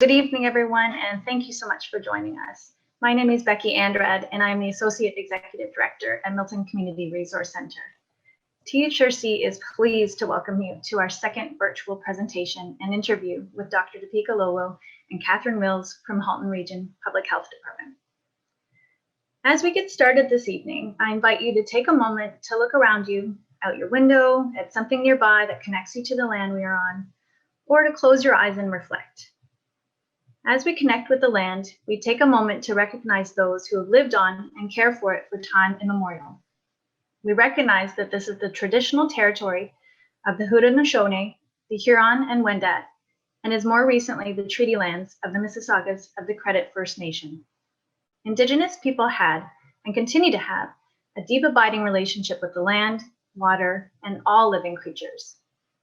Good evening, everyone, and thank you so much for joining us. My name is Becky Andrade, and I'm the Associate Executive Director at Milton Community Resource Center. THRC is pleased to welcome you to our second virtual presentation and interview with Dr. Deepika Lobo and Catherine Mills from Halton Region Public Health Department. As we get started this evening, I invite you to take a moment to look around you, out your window, at something nearby that connects you to the land we are on, or to close your eyes and reflect. As we connect with the land, we take a moment to recognize those who have lived on and care for it for time immemorial. We recognize that this is the traditional territory of the Haudenosaunee, the Huron and Wendat, and is more recently the treaty lands of the Mississaugas of the Credit First Nation. Indigenous people had, and continue to have, a deep abiding relationship with the land, water, and all living creatures.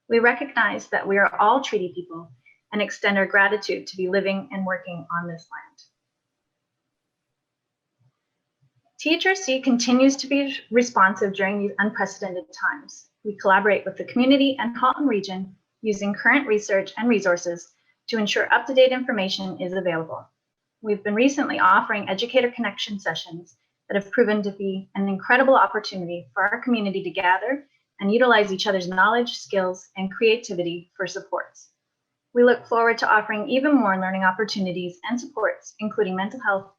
We recognize that we are all treaty people and extend our gratitude to be living and working on this land. THRC continues to be responsive during these unprecedented times. We collaborate with the community and Halton Region using current research and resources to ensure up-to-date information is available. We've been recently offering educator connection sessions that have proven to be an incredible opportunity for our community to gather and utilize each other's knowledge, skills, and creativity for supports. We look forward to offering even more learning opportunities and supports, including mental health,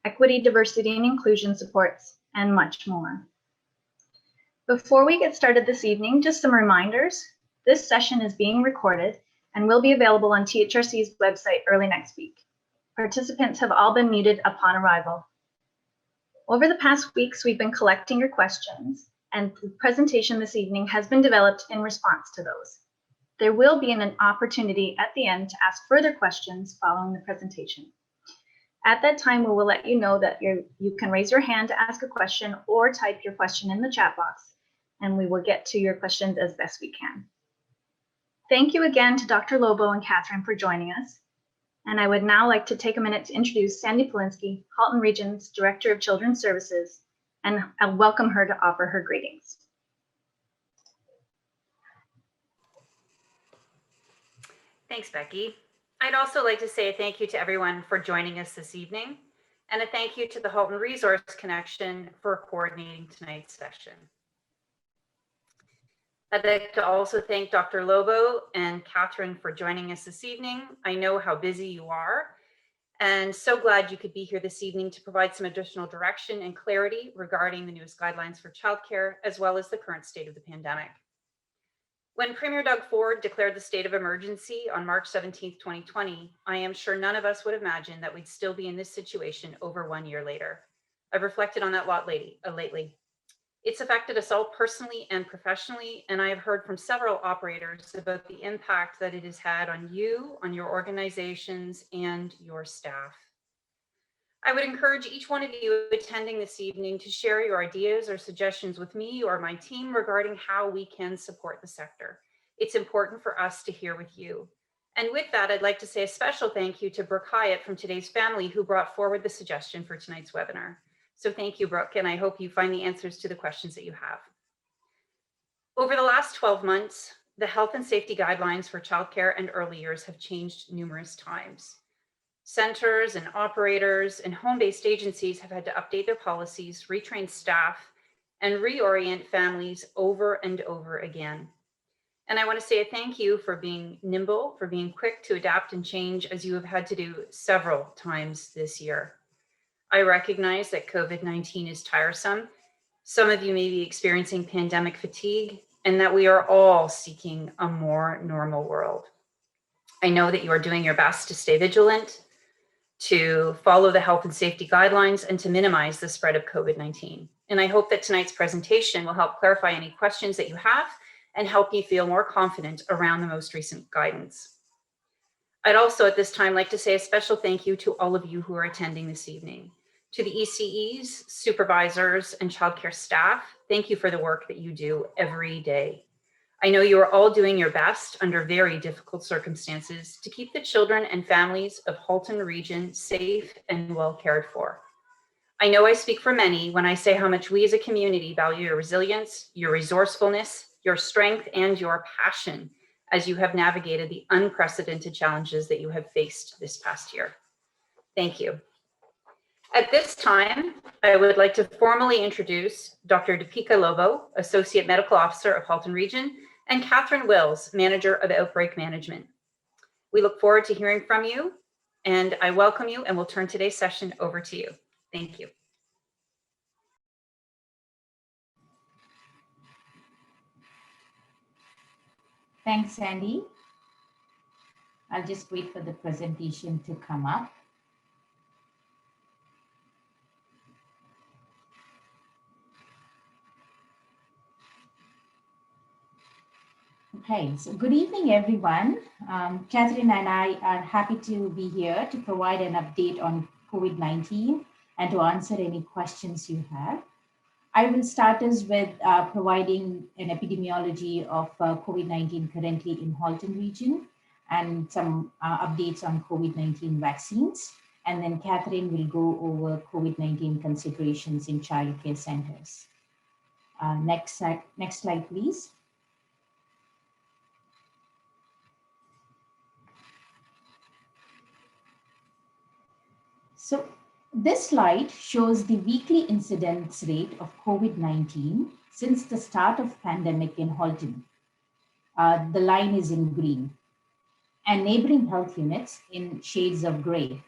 equity, diversity, and inclusion supports, and much more. Before we get started this evening, just some reminders. This session is being recorded and will be available on THRC's website early next week. Participants have all been muted upon arrival. Over the past weeks, we've been collecting your questions, and the presentation this evening has been developed in response to those. There will be an opportunity at the end to ask further questions following the presentation. At that time, we will let you know that you can raise your hand to ask a question or type your question in the chat box, and we will get to your questions as best we can. Thank you again to Dr. Lobo and Catherine for joining us. And I would now like to take a minute to introduce Sandy Polinsky, Halton Region's Director of Children's Services, and I'll welcome her to offer her greetings. Thanks, Becky. I'd also like to say a thank you to everyone for joining us this evening, and a thank you to the Halton Resource Connection for coordinating tonight's session. I'd like to also thank Dr. Lobo and Catherine for joining us this evening. I know how busy you are, and so glad you could be here this evening to provide some additional direction and clarity regarding the newest guidelines for childcare, as well as the current state of the pandemic. When Premier Doug Ford declared the state of emergency on March 17th, 2020, I am sure none of us would imagine that we'd still be in this situation over 1 year later. I've reflected on that lot lately. It's affected us all personally and professionally, and I have heard from several operators about the impact that it has had on you, on your organizations, and your staff. I would encourage each one of you attending this evening to share your ideas or suggestions with me or my team regarding how we can support the sector. It's important for us to hear with you. And with that, I'd like to say a special thank you to Brooke Hyatt from Today's Family, who brought forward the suggestion for tonight's webinar. So thank you, Brooke, and I hope you find the answers to the questions that you have. Over the last 12 months, the health and safety guidelines for childcare and early years have changed numerous times. Centers and operators and home-based agencies have had to update their policies, retrain staff, and reorient families over and over again. And I want to say a thank you for being nimble, for being quick to adapt and change, as you have had to do several times this year. I recognize that COVID-19 is tiresome. Some of you may be experiencing pandemic fatigue, and that we are all seeking a more normal world. I know that you are doing your best to stay vigilant, to follow the health and safety guidelines, and to minimize the spread of COVID-19. And I hope that tonight's presentation will help clarify any questions that you have and help you feel more confident around the most recent guidance. I'd also at this time like to say a special thank you to all of you who are attending this evening. To the ECEs, supervisors, and childcare staff, thank you for the work that you do every day. I know you are all doing your best under very difficult circumstances to keep the children and families of Halton Region safe and well cared for. I know I speak for many when I say how much we as a community value your resilience, your resourcefulness, your strength, and your passion as you have navigated the unprecedented challenges that you have faced this past year. Thank you. At this time, I would like to formally introduce Dr. Deepika Lobo, Associate Medical Officer of Halton Region, and Catherine Wills, Manager of Outbreak Management. We look forward to hearing from you, and I welcome you, and we'll turn today's session over to you. Thank you. Thanks, Sandy. I'll just wait for the presentation to come up. Okay, so good evening, everyone. Catherine and I are happy to be here to provide an update on COVID-19 and to answer any questions you have. I will start us with providing an epidemiology of COVID-19 currently in Halton region and some updates on COVID-19 vaccines. And then Catherine will go over COVID-19 considerations in childcare centers. Next slide, please. So this slide shows the weekly incidence rate of COVID-19 since the start of pandemic in Halton. The line is in green, and neighboring health units in shades of gray.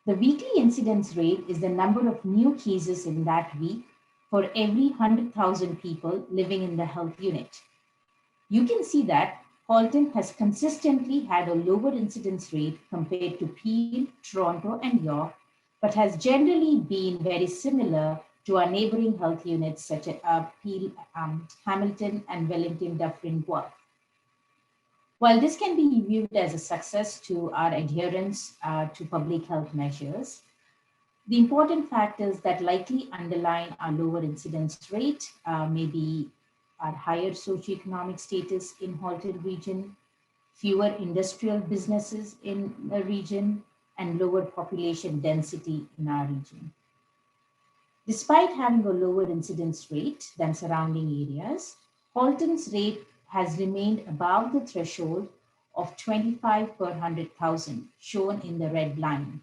The weekly incidence rate is the number of new cases in that week for every 100,000 people living in the health unit. You can see that Halton has consistently had a lower incidence rate compared to Peel, Toronto, and York, but has generally been very similar to our neighboring health units such as Peel, Hamilton, and Wellington, Dufferin, Guelph. While this can be viewed as a success to our adherence to public health measures, the important factors that likely underline our lower incidence rate may be our higher socioeconomic status in Halton region, fewer industrial businesses in the region, and lower population density in our region. Despite having a lower incidence rate than surrounding areas, Halton's rate has remained above the threshold of 25 per 100,000 shown in the red line.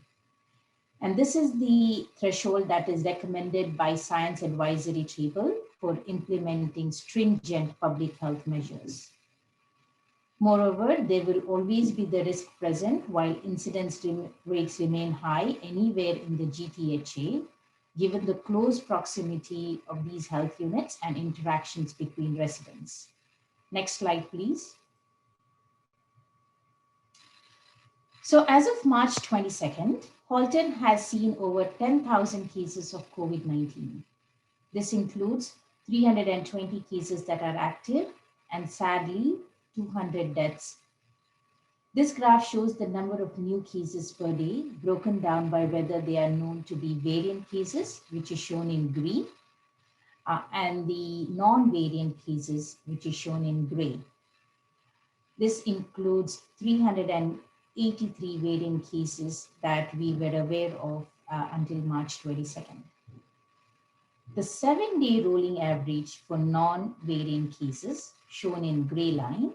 And this is the threshold that is recommended by Science Advisory Table for implementing stringent public health measures. Moreover, there will always be the risk present while incidence rates remain high anywhere in the GTHA, given the close proximity of these health units and interactions between residents. Next slide, please. So as of March 22nd, Halton has seen over 10,000 cases of COVID-19. This includes 320 cases that are active and sadly, 200 deaths. This graph shows the number of new cases per day broken down by whether they are known to be variant cases, which is shown in green, and the non-variant cases, which is shown in gray. This includes 383 variant cases that we were aware of until March 22nd. The 7-day rolling average for non-variant cases, shown in gray line,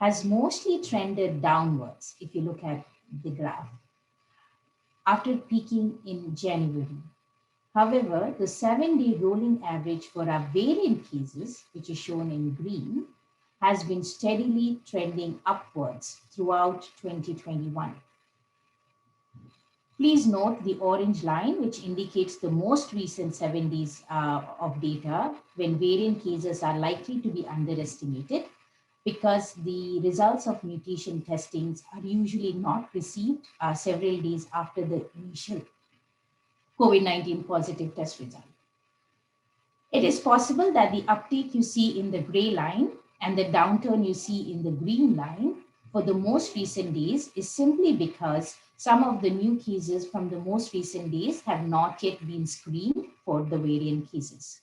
has mostly trended downwards if you look at the graph, after peaking in January. However, the 7-day rolling average for our variant cases, which is shown in green, has been steadily trending upwards throughout 2021. Please note the orange line, which indicates the most recent 7 days of data when variant cases are likely to be underestimated, because the results of mutation testings are usually not received several days after the initial COVID-19 positive test result. It is possible that the uptake you see in the gray line and the downturn you see in the green line for the most recent days is simply because some of the new cases from the most recent days have not yet been screened for the variant cases.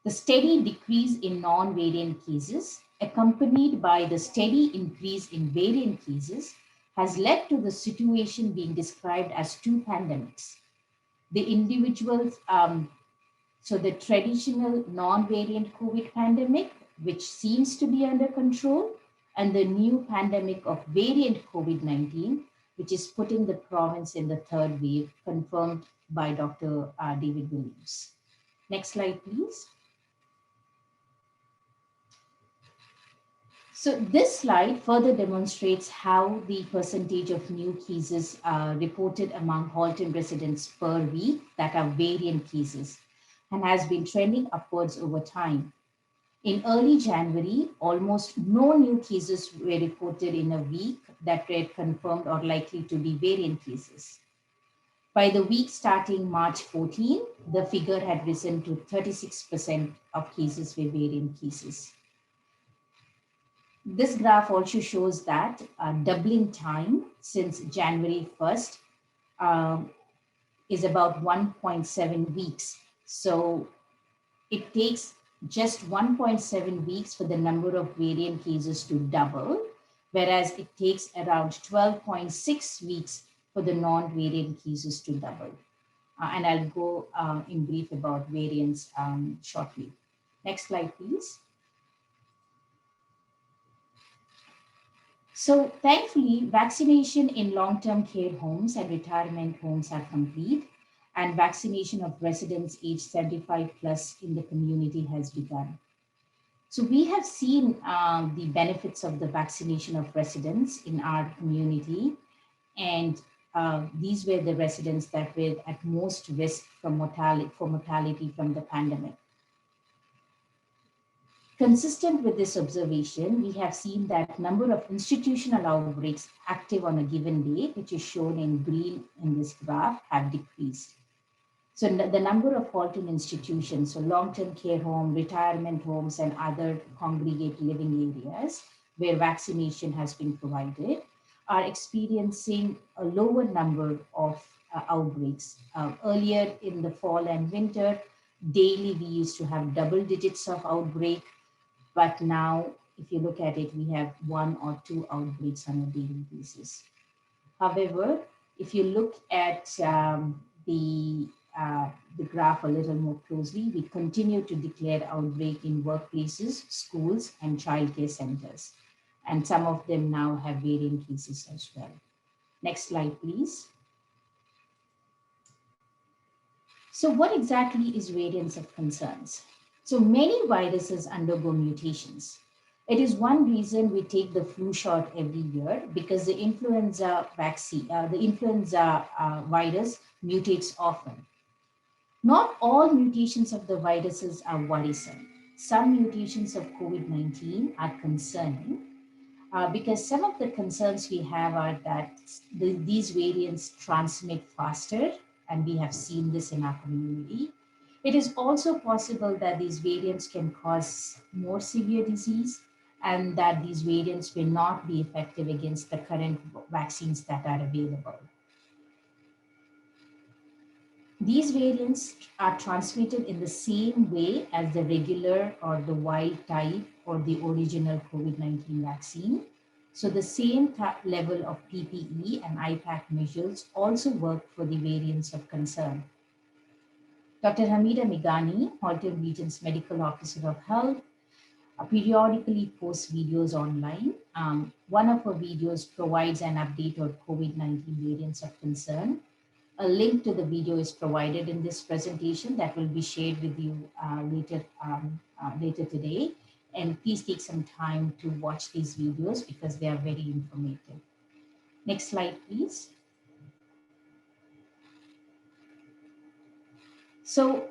The steady decrease in non-variant cases, accompanied by the steady increase in variant cases, has led to the situation being described as two pandemics. The individuals, so the traditional non-variant COVID pandemic, which seems to be under control, and the new pandemic of variant COVID-19, which is putting the province in the third wave, confirmed by Dr. David Williams. Next slide, please. So this slide further demonstrates how the percentage of new cases reported among Halton residents per week that are variant cases and has been trending upwards over time. In early January, almost no new cases were reported in a week that were confirmed or likely to be variant cases. By the week starting March 14, the figure had risen to 36% of cases were variant cases. This graph also shows that doubling time since January 1st is about 1.7 weeks. So it takes just 1.7 weeks for the number of variant cases to double, whereas it takes around 12.6 weeks for the non-variant cases to double. And I'll go in brief about variants shortly. Next slide, please. So thankfully, vaccination in long-term care homes and retirement homes are complete, and vaccination of residents aged 75 plus in the community has begun. So we have seen the benefits of the vaccination of residents in our community, and these were the residents that were at most risk for mortality from the pandemic. Consistent with this observation, we have seen that number of institutional outbreaks active on a given day, which is shown in green in this graph, have decreased. So the number of Halton institutions, so long-term care home, retirement homes, and other congregate living areas where vaccination has been provided, are experiencing a lower number of outbreaks. Earlier in the fall and winter, daily we used to have double digits of outbreak. But now, if you look at it, we have 1 or 2 outbreaks on a daily basis. However, if you look at the graph a little more closely, we continue to declare outbreak in workplaces, schools, and childcare centers. And some of them now have variant cases as well. Next slide, please. So what exactly is variants of concerns? So many viruses undergo mutations. It is one reason we take the flu shot every year, because the influenza vaccine, virus mutates often. Not all mutations of the viruses are worrisome. Some mutations of COVID-19 are concerning because some of the concerns we have are that these variants transmit faster, and we have seen this in our community. It is also possible that these variants can cause more severe disease, and that these variants will not be effective against the current vaccines that are available. These variants are transmitted in the same way as the regular or the wild type or the original COVID-19 vaccine. So the same level of PPE and IPAC measures also work for the variants of concern. Dr. Hamida Migani, Halton Region's Medical Officer of Health, periodically posts videos online. One of her videos provides an update on COVID-19 variants of concern. A link to the video is provided in this presentation that will be shared with you later today. And please take some time to watch these videos because they are very informative. Next slide, please. So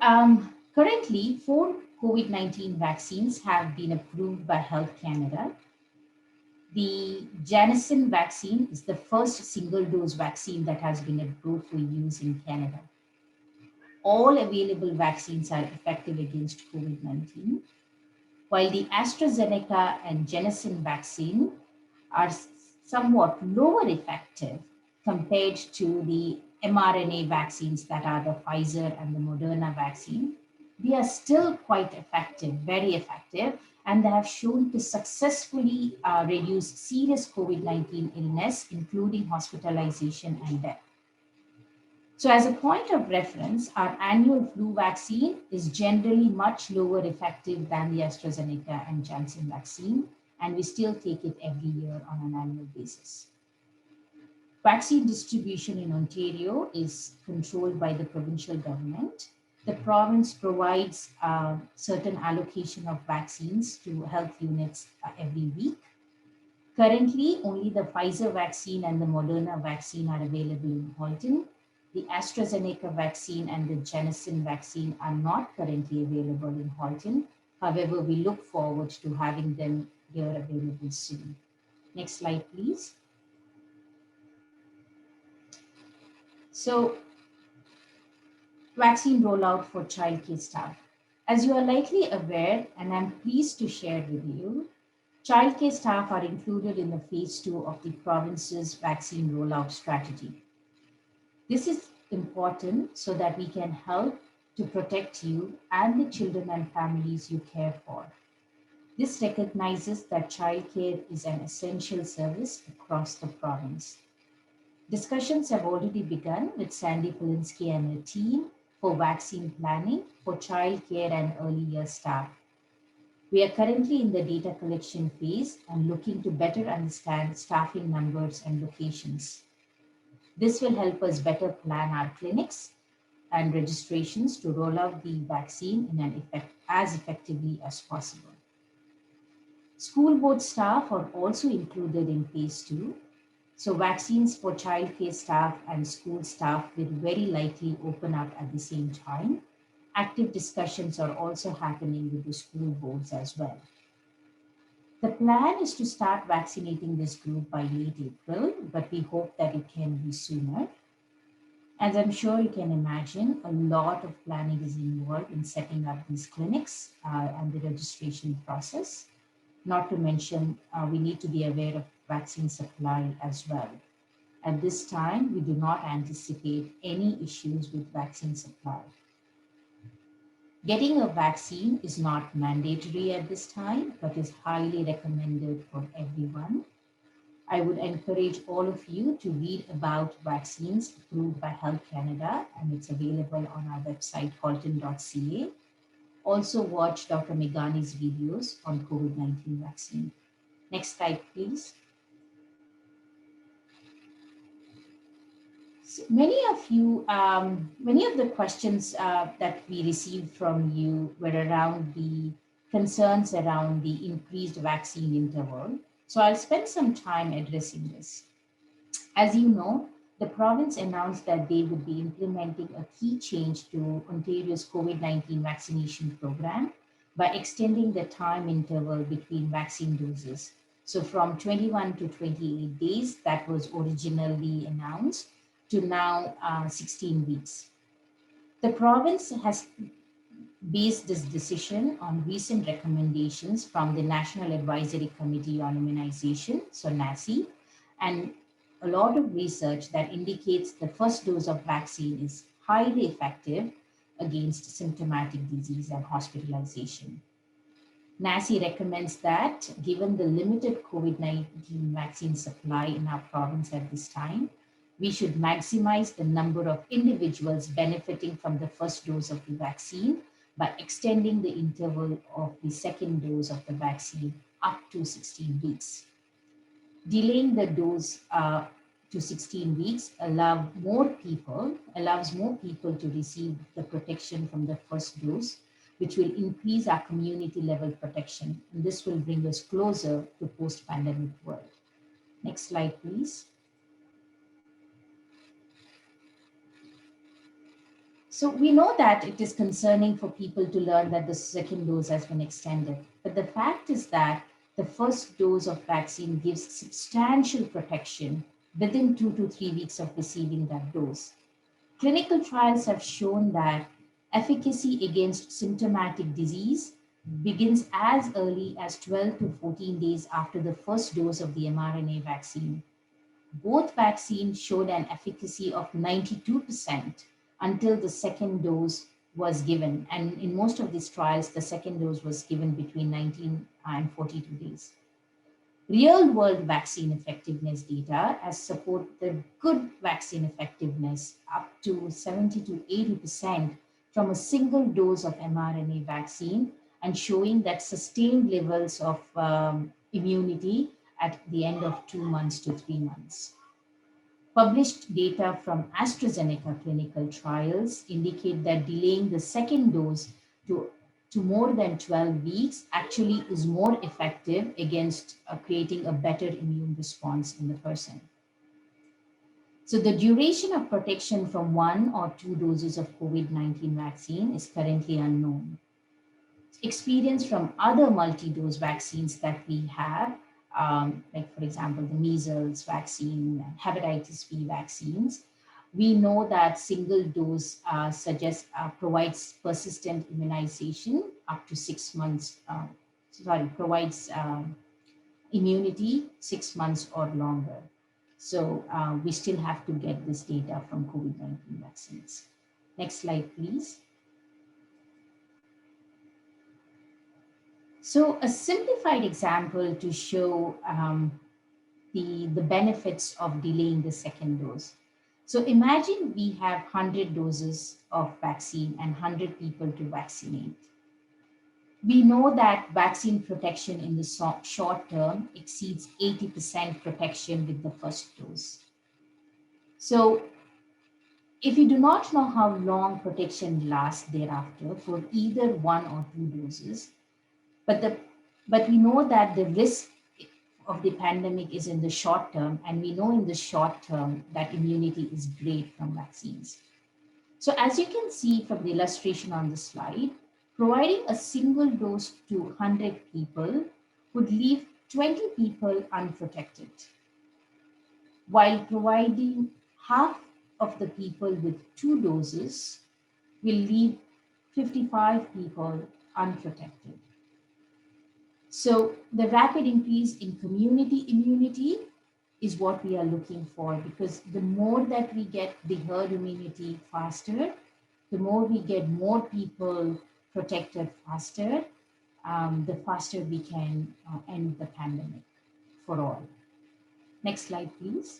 currently, 4 COVID-19 vaccines have been approved by Health Canada. The Janssen vaccine is the first single-dose vaccine that has been approved for use in Canada. All available vaccines are effective against COVID-19, while the AstraZeneca and Janssen vaccine are somewhat lower effective compared to the mRNA vaccines that are the Pfizer and the Moderna vaccine. They are still quite effective, very effective, and they have shown to successfully reduce serious COVID-19 illness, including hospitalization and death. So as a point of reference, our annual flu vaccine is generally much lower effective than the AstraZeneca and Janssen vaccine, and we still take it every year on an annual basis. Vaccine distribution in Ontario is controlled by the provincial government. The province provides a certain allocation of vaccines to health units every week. Currently, only the Pfizer vaccine and the Moderna vaccine are available in Halton. The AstraZeneca vaccine and the Janssen vaccine are not currently available in Halton. However, we look forward to having them here available soon. Next slide, please. So, vaccine rollout for childcare staff. As you are likely aware, and I'm pleased to share with you, childcare staff are included in the phase 2 of the province's vaccine rollout strategy. This is important so that we can help to protect you and the children and families you care for. This recognizes that childcare is an essential service across the province. Discussions have already begun with Sandy Polinsky and her team for vaccine planning for childcare and early year staff. We are currently in the data collection phase and looking to better understand staffing numbers and locations. This will help us better plan our clinics and registrations to roll out the vaccine as effectively as possible. School board staff are also included in phase 2. So vaccines for childcare staff and school staff will very likely open up at the same time. Active discussions are also happening with the school boards as well. The plan is to start vaccinating this group by late April, but we hope that it can be sooner. As I'm sure you can imagine, a lot of planning is involved in setting up these clinics and the registration process. Not to mention, we need to be aware of vaccine supply as well. At this time, we do not anticipate any issues with vaccine supply. Getting a vaccine is not mandatory at this time, but is highly recommended for everyone. I would encourage all of you to read about vaccines approved by Health Canada, and it's available on our website, halton.ca. Also watch Dr. Meghani's videos on COVID-19 vaccine. Next slide, please. So many of the questions that we received from you were around the concerns around the increased vaccine interval. So I'll spend some time addressing this. As you know, the province announced that they would be implementing a key change to Ontario's COVID-19 vaccination program by extending the time interval between vaccine doses. So from 21 to 28 days, that was originally announced, to now 16 weeks. The province has based this decision on recent recommendations from the National Advisory Committee on Immunization, so NACI, and a lot of research that indicates the first dose of vaccine is highly effective against symptomatic disease and hospitalization. NACI recommends that, given the limited COVID-19 vaccine supply in our province at this time, we should maximize the number of individuals benefiting from the first dose of the vaccine by extending the interval of the second dose of the vaccine up to 16 weeks. Delaying the dose to 16 weeks allows more people to receive the protection from the first dose, which will increase our community level protection. And this will bring us closer to post-pandemic world. Next slide, please. So we know that it is concerning for people to learn that the second dose has been extended, but the fact is that the first dose of vaccine gives substantial protection within 2 to 3 weeks of receiving that dose. Clinical trials have shown that efficacy against symptomatic disease begins as early as 12 to 14 days after the first dose of the mRNA vaccine. Both vaccines showed an efficacy of 92% until the second dose was given. And in most of these trials, the second dose was given between 19 and 42 days. Real-world vaccine effectiveness data has supported good vaccine effectiveness up to 70 to 80% from a single dose of mRNA vaccine, and showing that sustained levels of immunity at the end of 2 months to 3 months. Published data from AstraZeneca clinical trials indicate that delaying the second dose to more than 12 weeks actually is more effective against creating a better immune response in the person. So the duration of protection from 1 or 2 doses of COVID-19 vaccine is currently unknown. Experience from other multi-dose vaccines that we have, like for example, the measles vaccine, hepatitis B vaccines, we know that single dose provides persistent immunization up to 6 months, provides immunity 6 months or longer. So we still have to get this data from COVID-19 vaccines. Next slide, please. So a simplified example to show the benefits of delaying the second dose. So imagine we have 100 doses of vaccine and 100 people to vaccinate. We know that vaccine protection in the short term exceeds 80% protection with the first dose. So if you do not know how long protection lasts thereafter for either 1 or 2 doses, but we know that the risk of the pandemic is in the short term, and we know in the short term that immunity is great from vaccines. So as you can see from the illustration on the slide, providing a single dose to 100 people would leave 20 people unprotected, while providing half of the people with 2 doses will leave 55 people unprotected. So the rapid increase in community immunity is what we are looking for, because the more that we get the herd immunity faster, the more we get more people protected faster, the faster we can end the pandemic for all. Next slide, please.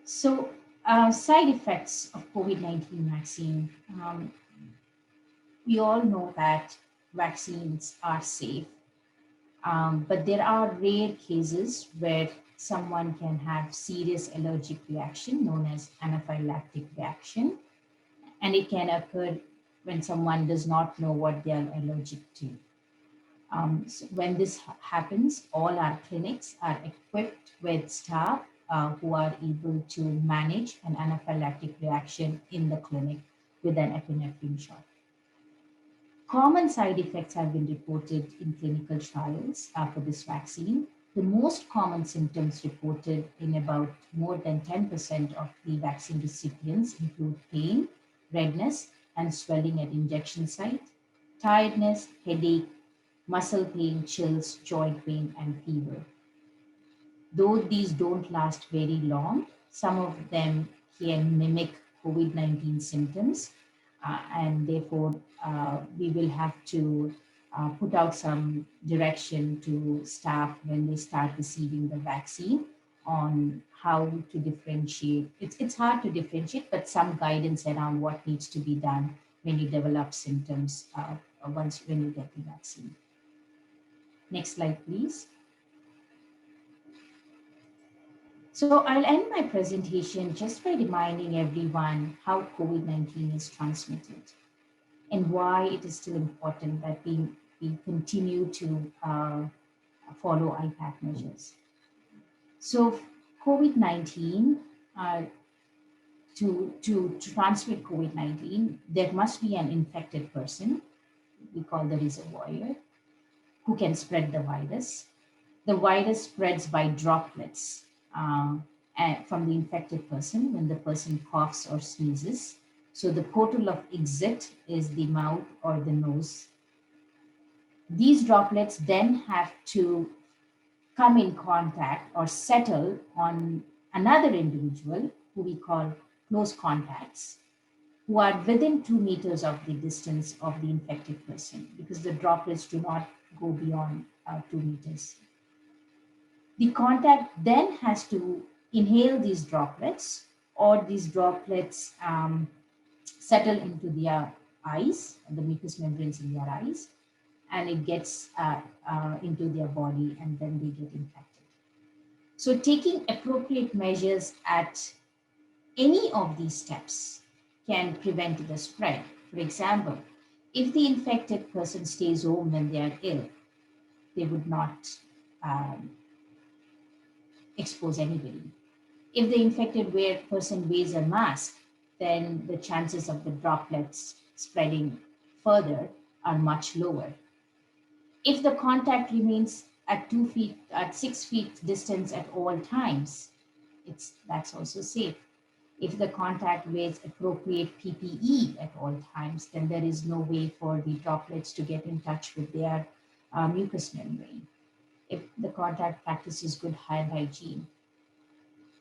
So side effects of COVID-19 vaccine. We all know that vaccines are safe, but there are rare cases where someone can have serious allergic reaction known as anaphylactic reaction, and it can occur when someone does not know what they are allergic to. So when this happens, all our clinics are equipped with staff who are able to manage an anaphylactic reaction in the clinic with an epinephrine shot. Common side effects have been reported in clinical trials for this vaccine. The most common symptoms reported in about more than 10% of the vaccine recipients include pain, redness, and swelling at injection site, tiredness, headache, muscle pain, chills, joint pain, and fever. Though these don't last very long, some of them can mimic COVID-19 symptoms, and therefore we will have to put out some direction to staff when they start receiving the vaccine on how to differentiate. It's hard to differentiate, but some guidance around what needs to be done when you develop symptoms when you get the vaccine. Next slide, please. So I'll end my presentation just by reminding everyone how COVID-19 is transmitted and why it is still important that we continue to follow IPAC measures. So COVID-19, to transmit COVID-19, there must be an infected person, we call the reservoir, who can spread the virus. The virus spreads by droplets from the infected person when the person coughs or sneezes. So the portal of exit is the mouth or the nose. These droplets then have to come in contact or settle on another individual who we call close contacts, who are within 2 meters of the distance of the infected person, because the droplets do not go beyond 2 meters. The contact then has to inhale these droplets, or these droplets settle into their eyes, the mucous membranes in their eyes, and it gets into their body, and then they get infected. So taking appropriate measures at any of these steps can prevent the spread. For example, if the infected person stays home when they are ill, they would not expose anybody. If the infected person wears a mask, then the chances of the droplets spreading further are much lower. If the contact remains at 2 feet, at 6 feet distance at all times, that's also safe. If the contact wears appropriate PPE at all times, then there is no way for the droplets to get in touch with their mucous membrane. If the contact practices good hand hygiene.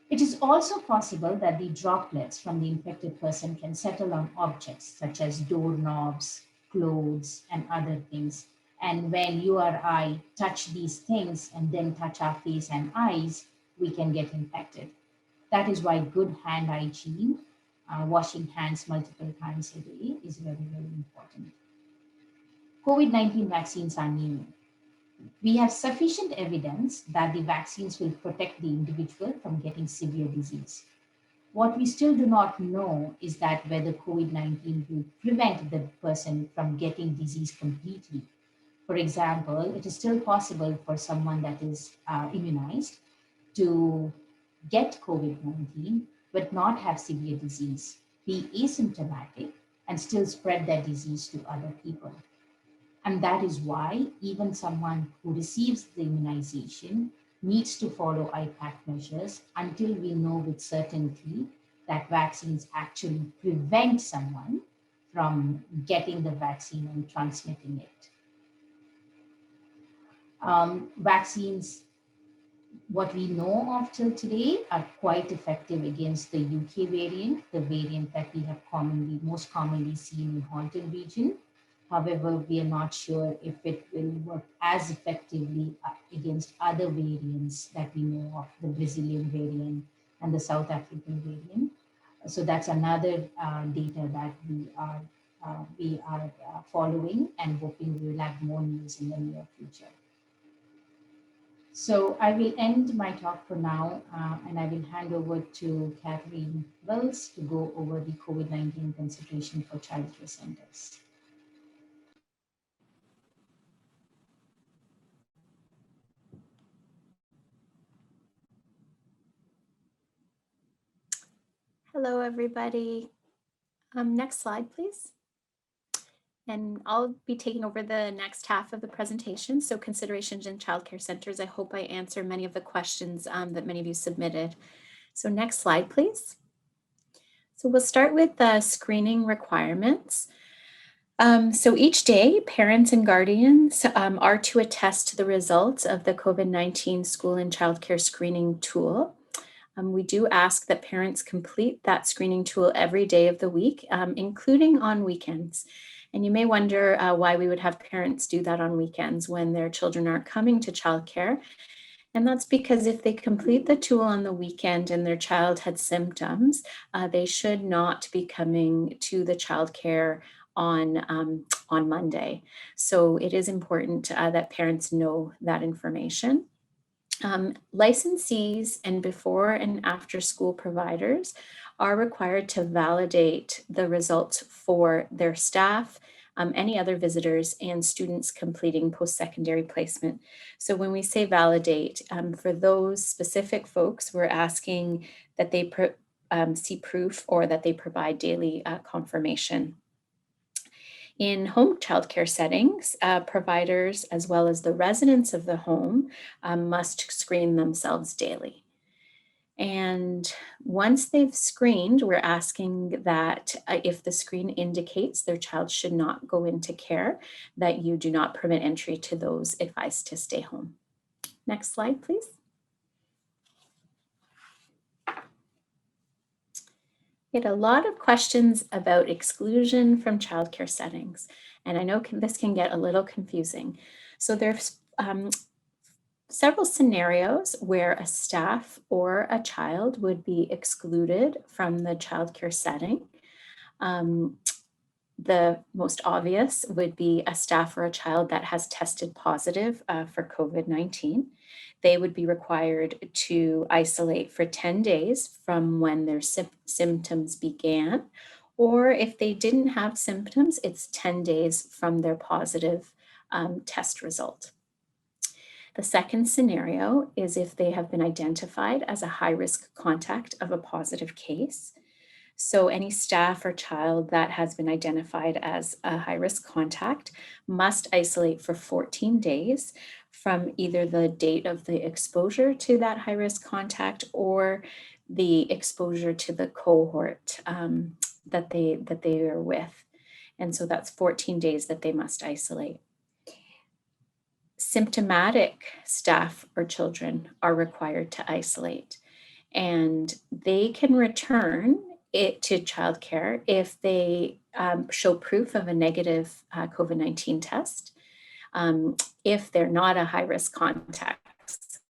It is also possible that the droplets from the infected person can settle on objects such as doorknobs, clothes, and other things. And when you or I touch these things and then touch our face and eyes, we can get infected. That is why good hand hygiene, washing hands multiple times a day, is very, very important. COVID-19 vaccines are new. We have sufficient evidence that the vaccines will protect the individual from getting severe disease. What we still do not know is that whether COVID-19 will prevent the person from getting disease completely. For example, it is still possible for someone that is immunized to get COVID-19 but not have severe disease, be asymptomatic, and still spread that disease to other people. And that is why even someone who receives the immunization needs to follow IPAC measures until we know with certainty that vaccines actually prevent someone from getting the vaccine and transmitting it. Vaccines, what we know of till today, are quite effective against the UK variant, the variant that we have most commonly seen in Halton region. However, we are not sure if it will work as effectively against other variants that we know of, the Brazilian variant and the South African variant. So that's another data that we are following and hoping we will have more news in the near future. So I will end my talk for now, and I will hand over to Catherine Wells to go over the COVID-19 consideration for childcare centers. Hello, everybody. Next slide, please. And I'll be taking over the next half of the presentation. So considerations in childcare centers. I hope I answer many of the questions that many of you submitted. So next slide, please. So we'll start with the screening requirements. So each day, parents and guardians are to attest to the results of the COVID-19 school and childcare screening tool. We do ask that parents complete that screening tool every day of the week, including on weekends. And you may wonder why we would have parents do that on weekends when their children aren't coming to childcare. And that's because if they complete the tool on the weekend and their child had symptoms, they should not be coming to the childcare on Monday. So it is important that parents know that information. Licensees and before and after school providers are required to validate the results for their staff, any other visitors, and students completing post-secondary placement. So when we say validate, for those specific folks, we're asking that they see proof or that they provide daily confirmation. In home childcare settings, providers, as well as the residents of the home, must screen themselves daily. And once they've screened, we're asking that if the screen indicates their child should not go into care, that you do not permit entry to those advised to stay home. Next slide, please. We had a lot of questions about exclusion from childcare settings, and I know this can get a little confusing. So there's several scenarios where a staff or a child would be excluded from the childcare setting. The most obvious would be a staff or a child that has tested positive for COVID-19. They would be required to isolate for 10 days from when their symptoms began, or if they didn't have symptoms, it's 10 days from their positive test result. The second scenario is if they have been identified as a high-risk contact of a positive case. So any staff or child that has been identified as a high-risk contact must isolate for 14 days from either the date of the exposure to that high-risk contact or the exposure to the cohort that they are with. And so that's 14 days that they must isolate. Symptomatic staff or children are required to isolate, and they can return it to childcare if they show proof of a negative COVID-19 test, if they're not a high-risk contact.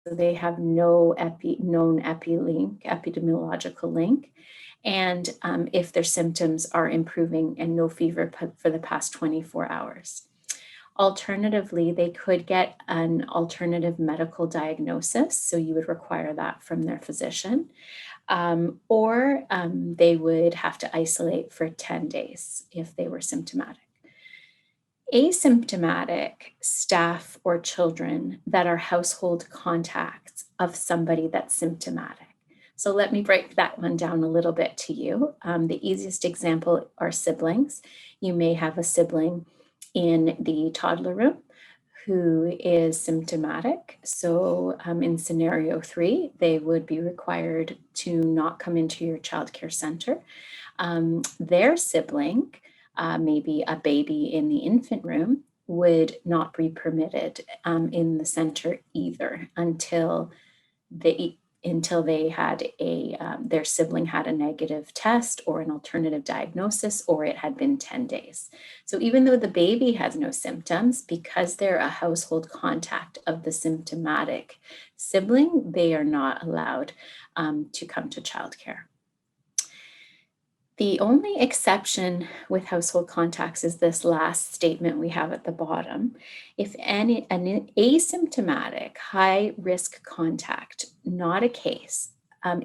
So they have no known epidemiological link, and if their symptoms are improving and no fever for the past 24 hours. Alternatively, they could get an alternative medical diagnosis, so you would require that from their physician, or they would have to isolate for 10 days if they were symptomatic. Asymptomatic staff or children that are household contacts of somebody that's symptomatic. So let me break that one down a little bit to you. The easiest example are siblings. You may have a sibling in the toddler room who is symptomatic. So in scenario 3, they would be required to not come into your childcare center. Their sibling, maybe a baby in the infant room, would not be permitted in the center either until they had their sibling had a negative test or an alternative diagnosis, or it had been 10 days. So even though the baby has no symptoms, because they're a household contact of the symptomatic sibling, they are not allowed to come to childcare. The only exception with household contacts is this last statement we have at the bottom. If an asymptomatic high-risk contact, not a case,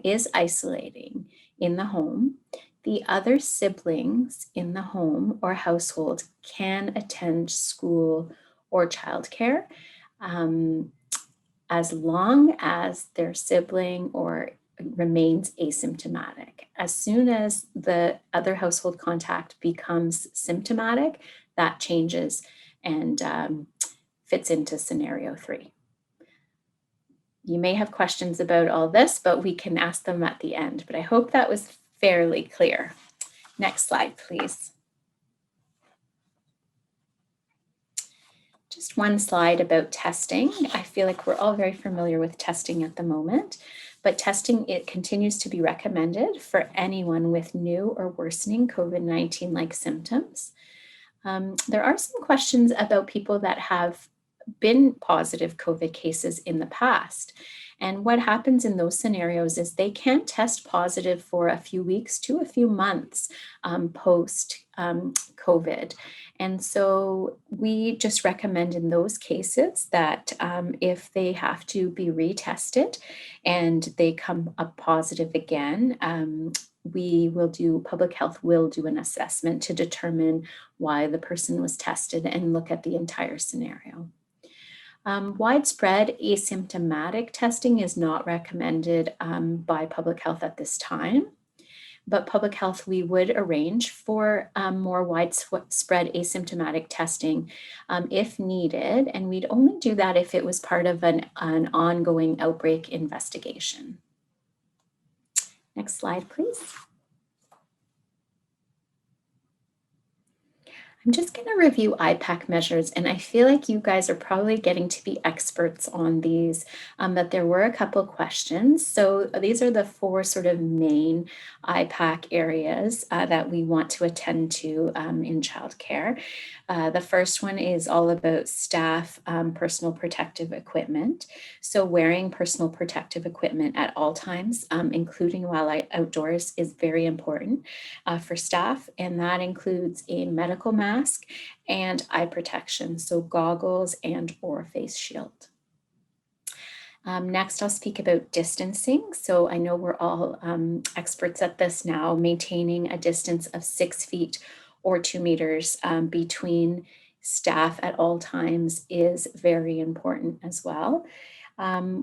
is isolating in the home, the other siblings in the home or household can attend school or childcare as long as their sibling or remains asymptomatic. As soon as the other household contact becomes symptomatic, that changes and fits into scenario 3. You may have questions about all this, but we can ask them at the end. But I hope that was fairly clear. Next slide, please. Just one slide about testing. I feel like we're all very familiar with testing at the moment, but testing, it continues to be recommended for anyone with new or worsening COVID-19-like symptoms. There are some questions about people that have been positive COVID cases in the past. And what happens in those scenarios is they can test positive for a few weeks to a few months post COVID. And so we just recommend in those cases that if they have to be retested and they come up positive again, Public Health will do an assessment to determine why the person was tested and look at the entire scenario. Widespread asymptomatic testing is not recommended by Public Health at this time, but Public Health, we would arrange for more widespread asymptomatic testing if needed, and we'd only do that if it was part of an ongoing outbreak investigation. Next slide, please. I'm just going to review IPAC measures, and I feel like you guys are probably getting to be experts on these, but there were a couple questions. So these are the 4 sort of main IPAC areas that we want to attend to in childcare. The first one is all about staff personal protective equipment. So wearing personal protective equipment at all times, including while outdoors, is very important for staff, and that includes a medical mask and eye protection, so goggles and or face shield. Next, I'll speak about distancing. So I know we're all experts at this now. Maintaining a distance of 6 feet or 2 meters between staff at all times is very important as well.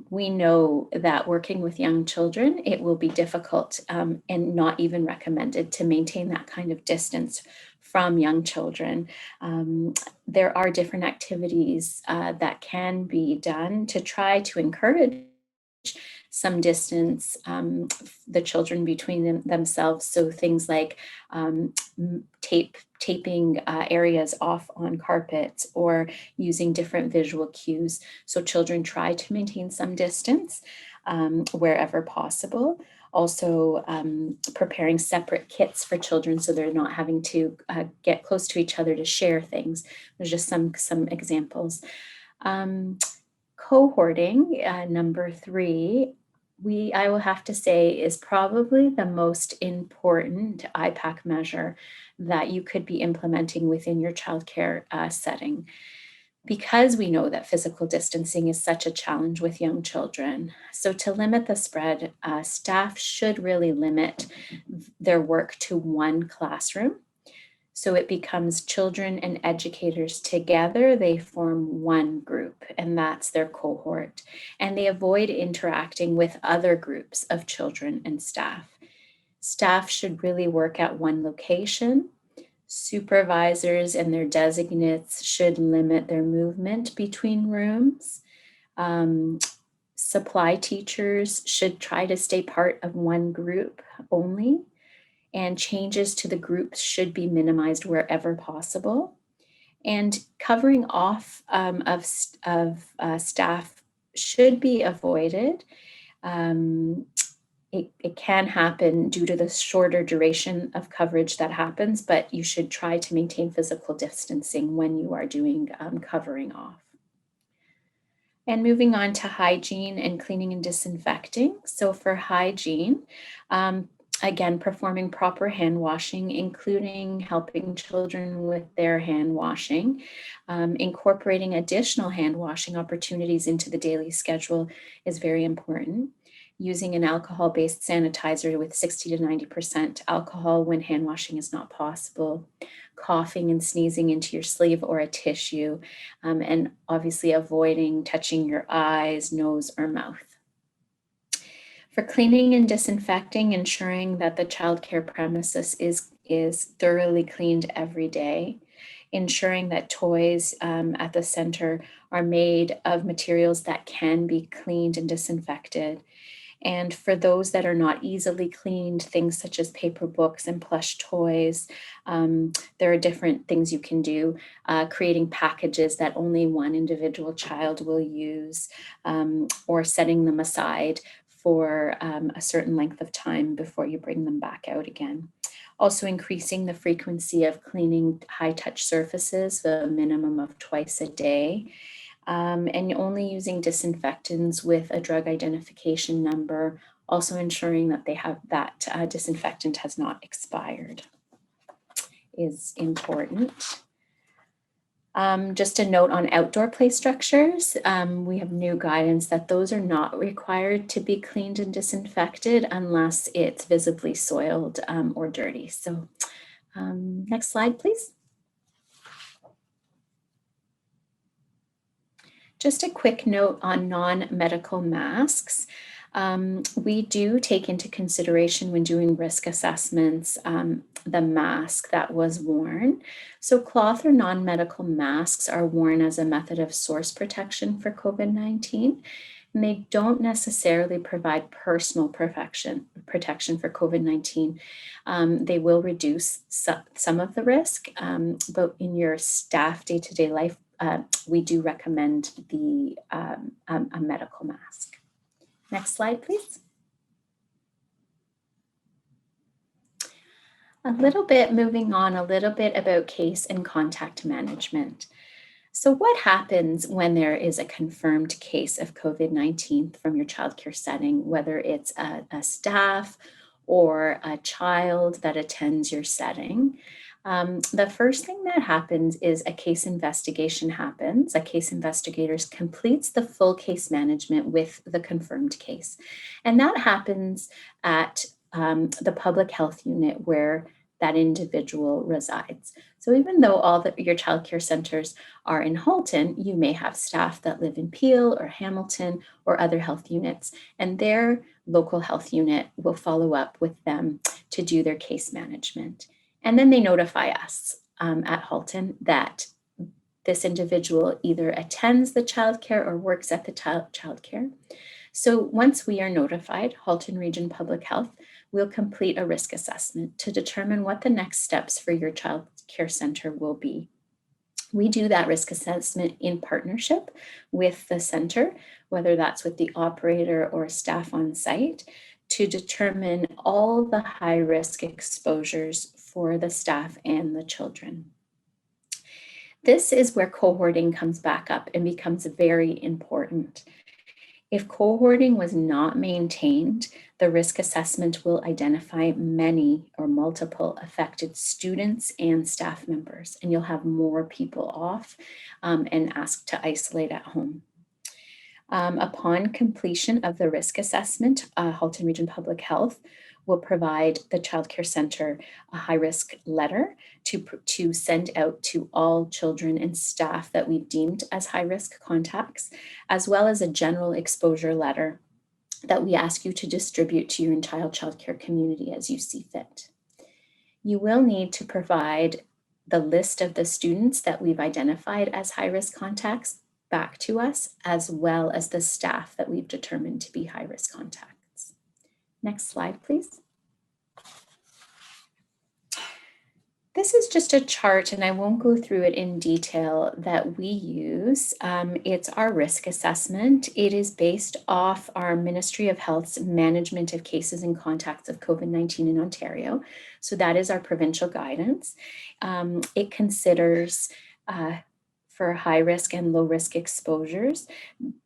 We know that working with young children, it will be difficult and not even recommended to maintain that kind of distance from young children. There are different activities that can be done to try to encourage some distance, the children between themselves. So things like taping areas off on carpets or using different visual cues. So children try to maintain some distance wherever possible. Also preparing separate kits for children so they're not having to get close to each other to share things. There's just some examples. Cohorting, number 3, I will have to say is probably the most important IPAC measure that you could be implementing within your childcare setting. Because we know that physical distancing is such a challenge with young children. So to limit the spread, staff should really limit their work to one classroom. So it becomes children and educators together. They form one group, and that's their cohort. And they avoid interacting with other groups of children and staff. Staff should really work at one location. Supervisors and their designates should limit their movement between rooms. Supply teachers should try to stay part of one group only, and changes to the groups should be minimized wherever possible. And covering off of staff should be avoided. It can happen due to the shorter duration of coverage that happens, but you should try to maintain physical distancing when you are doing covering off. And moving on to hygiene and cleaning and disinfecting. So for hygiene, again, performing proper hand washing, including helping children with their hand washing, incorporating additional hand washing opportunities into the daily schedule is very important. Using an alcohol-based sanitizer with 60 to 90% alcohol when hand washing is not possible, coughing and sneezing into your sleeve or a tissue, and obviously avoiding touching your eyes, nose, or mouth. For cleaning and disinfecting, ensuring that the childcare premises is thoroughly cleaned every day, ensuring that toys at the center are made of materials that can be cleaned and disinfected. And for those that are not easily cleaned, things such as paper books and plush toys, there are different things you can do, creating packages that only one individual child will use, or setting them aside for a certain length of time before you bring them back out again. Also increasing the frequency of cleaning high-touch surfaces, a minimum of twice a day. And only using disinfectants with a drug identification number, also ensuring that they have that disinfectant has not expired is important. Just a note on outdoor play structures, we have new guidance that those are not required to be cleaned and disinfected unless it's visibly soiled or dirty. So next slide, please. Just a quick note on non-medical masks. We do take into consideration when doing risk assessments the mask that was worn. So cloth or non-medical masks are worn as a method of source protection for COVID-19. And they don't necessarily provide personal protection for COVID-19. They will reduce some of the risk, but in your staff day-to-day life, we do recommend a medical mask. Next slide, please. Moving on a little bit about case and contact management. So what happens when there is a confirmed case of COVID-19 from your childcare setting, whether it's a staff or a child that attends your setting? The first thing that happens is a case investigation happens. A case investigator completes the full case management with the confirmed case. And that happens at the public health unit where that individual resides. So even though your childcare centers are in Halton, you may have staff that live in Peel or Hamilton or other health units, and their local health unit will follow up with them to do their case management. And then they notify us at Halton that this individual either attends the childcare or works at the childcare. So once we are notified, Halton Region Public Health will complete a risk assessment to determine what the next steps for your child care center will be. We do that risk assessment in partnership with the center, whether that's with the operator or staff on site, to determine all the high risk exposures for the staff and the children. This is where cohorting comes back up and becomes very important. If cohorting was not maintained, the risk assessment will identify many or multiple affected students and staff members, and you'll have more people off and asked to isolate at home. Upon completion of the risk assessment, Halton Region Public Health will provide the childcare center a high-risk letter to send out to all children and staff that we've deemed as high-risk contacts, as well as a general exposure letter that we ask you to distribute to your entire childcare community as you see fit. You will need to provide the list of the students that we've identified as high-risk contacts back to us, as well as the staff that we've determined to be high-risk contacts. Next slide, please. This is just a chart, and I won't go through it in detail, that we use. It's our risk assessment. It is based off our Ministry of Health's management of cases and contacts of COVID-19 in Ontario. So that is our provincial guidance. It considers for high risk and low risk exposures,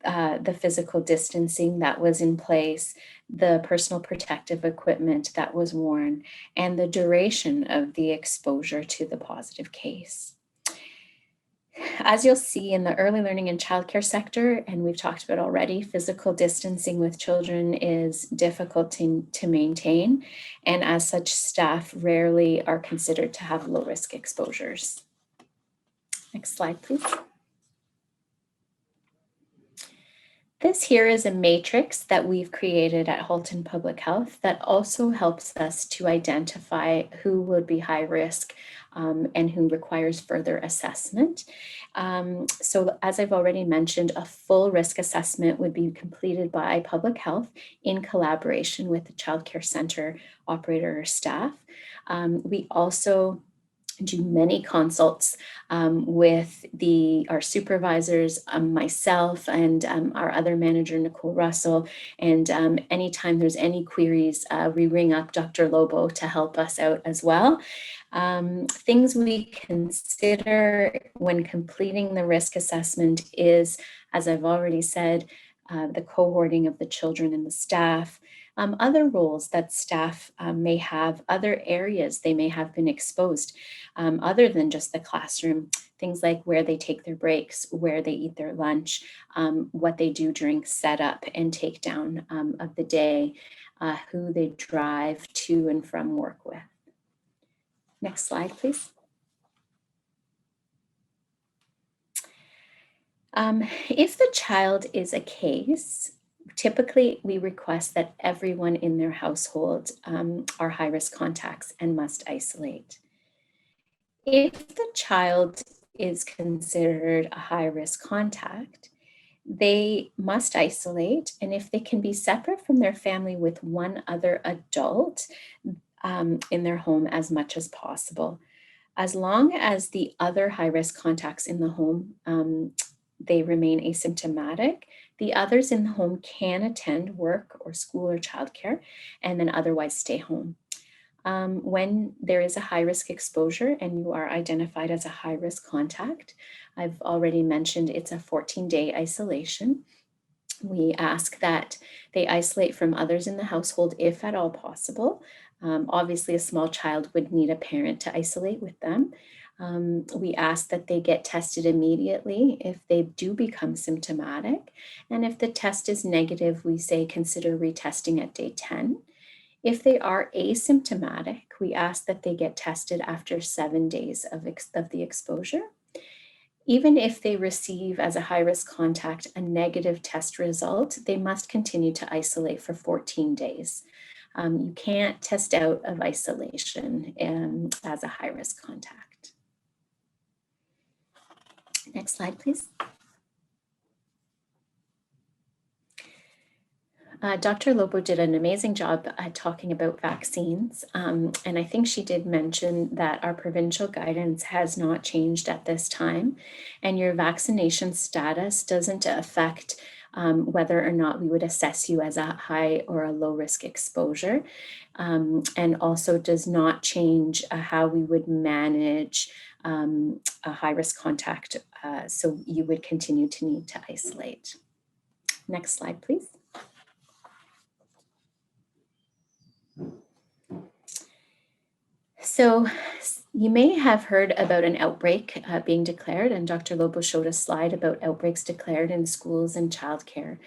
the physical distancing that was in place, the personal protective equipment that was worn, and the duration of the exposure to the positive case. As you'll see in the early learning and childcare sector, and we've talked about already, physical distancing with children is difficult to maintain, and as such, staff rarely are considered to have low risk exposures. Next slide, please. This here is a matrix that we've created at Halton Public Health that also helps us to identify who would be high risk and who requires further assessment. So as I've already mentioned, a full risk assessment would be completed by Public Health in collaboration with the childcare center operator or staff. We also do many consults with our supervisors, myself, and our other manager, Nicole Russell. And anytime there's any queries, we ring up Dr. Lobo to help us out as well. Things we consider when completing the risk assessment is, as I've already said, the cohorting of the children and the staff. Other roles that staff may have, other areas they may have been exposed, other than just the classroom, things like where they take their breaks, where they eat their lunch, what they do during setup and takedown of the day, who they drive to and from work with. Next slide, please. If the child is a case, Typically, we request that everyone in their household are high-risk contacts and must isolate. If the child is considered a high-risk contact, they must isolate, and if they can be separate from their family with one other adult in their home as much as possible. As long as the other high-risk contacts in the home, they remain asymptomatic, the others in the home can attend work or school or childcare and then otherwise stay home. When there is a high-risk exposure and you are identified as a high-risk contact, I've already mentioned it's a 14-day isolation. We ask that they isolate from others in the household if at all possible. Obviously, a small child would need a parent to isolate with them. We ask that they get tested immediately if they do become symptomatic. And if the test is negative, we say consider retesting at day 10. If they are asymptomatic, we ask that they get tested after 7 days of the exposure. Even if they receive as a high-risk contact a negative test result, they must continue to isolate for 14 days. You can't test out of isolation as a high-risk contact. Next slide, please. Dr. Lobo did an amazing job talking about vaccines, and I think she did mention that our provincial guidance has not changed at this time, and your vaccination status doesn't affect whether or not we would assess you as a high or a low risk exposure, and also does not change how we would manage a high risk contact, so you would continue to need to isolate. Next slide, please. So you may have heard about an outbreak being declared, and Dr. Lobo showed a slide about outbreaks declared in schools and childcare.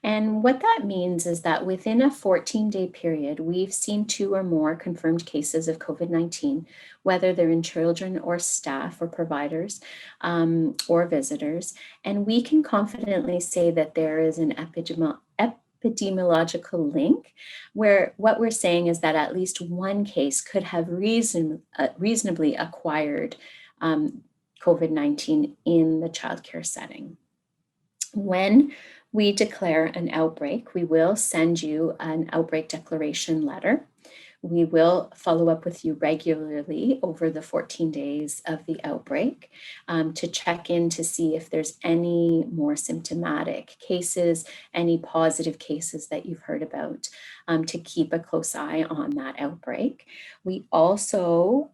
And what that means is that within a 14-day period, we've seen 2 or more confirmed cases of COVID-19, whether they're in children or staff or providers or visitors. And we can confidently say that there is an epidemiological link, where what we're saying is that at least one case could have reasonably acquired COVID-19 in the childcare setting. When we declare an outbreak, we will send you an outbreak declaration letter. We will follow up with you regularly over the 14 days of the outbreak to check in to see if there's any more symptomatic cases, any positive cases that you've heard about, to keep a close eye on that outbreak. We also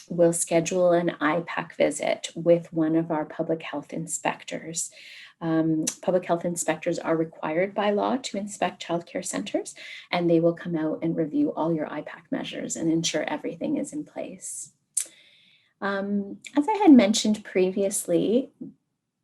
will schedule an IPAC visit with one of our public health inspectors. Public health inspectors are required by law to inspect childcare centers, and they will come out and review all your IPAC measures and ensure everything is in place. As I had mentioned previously,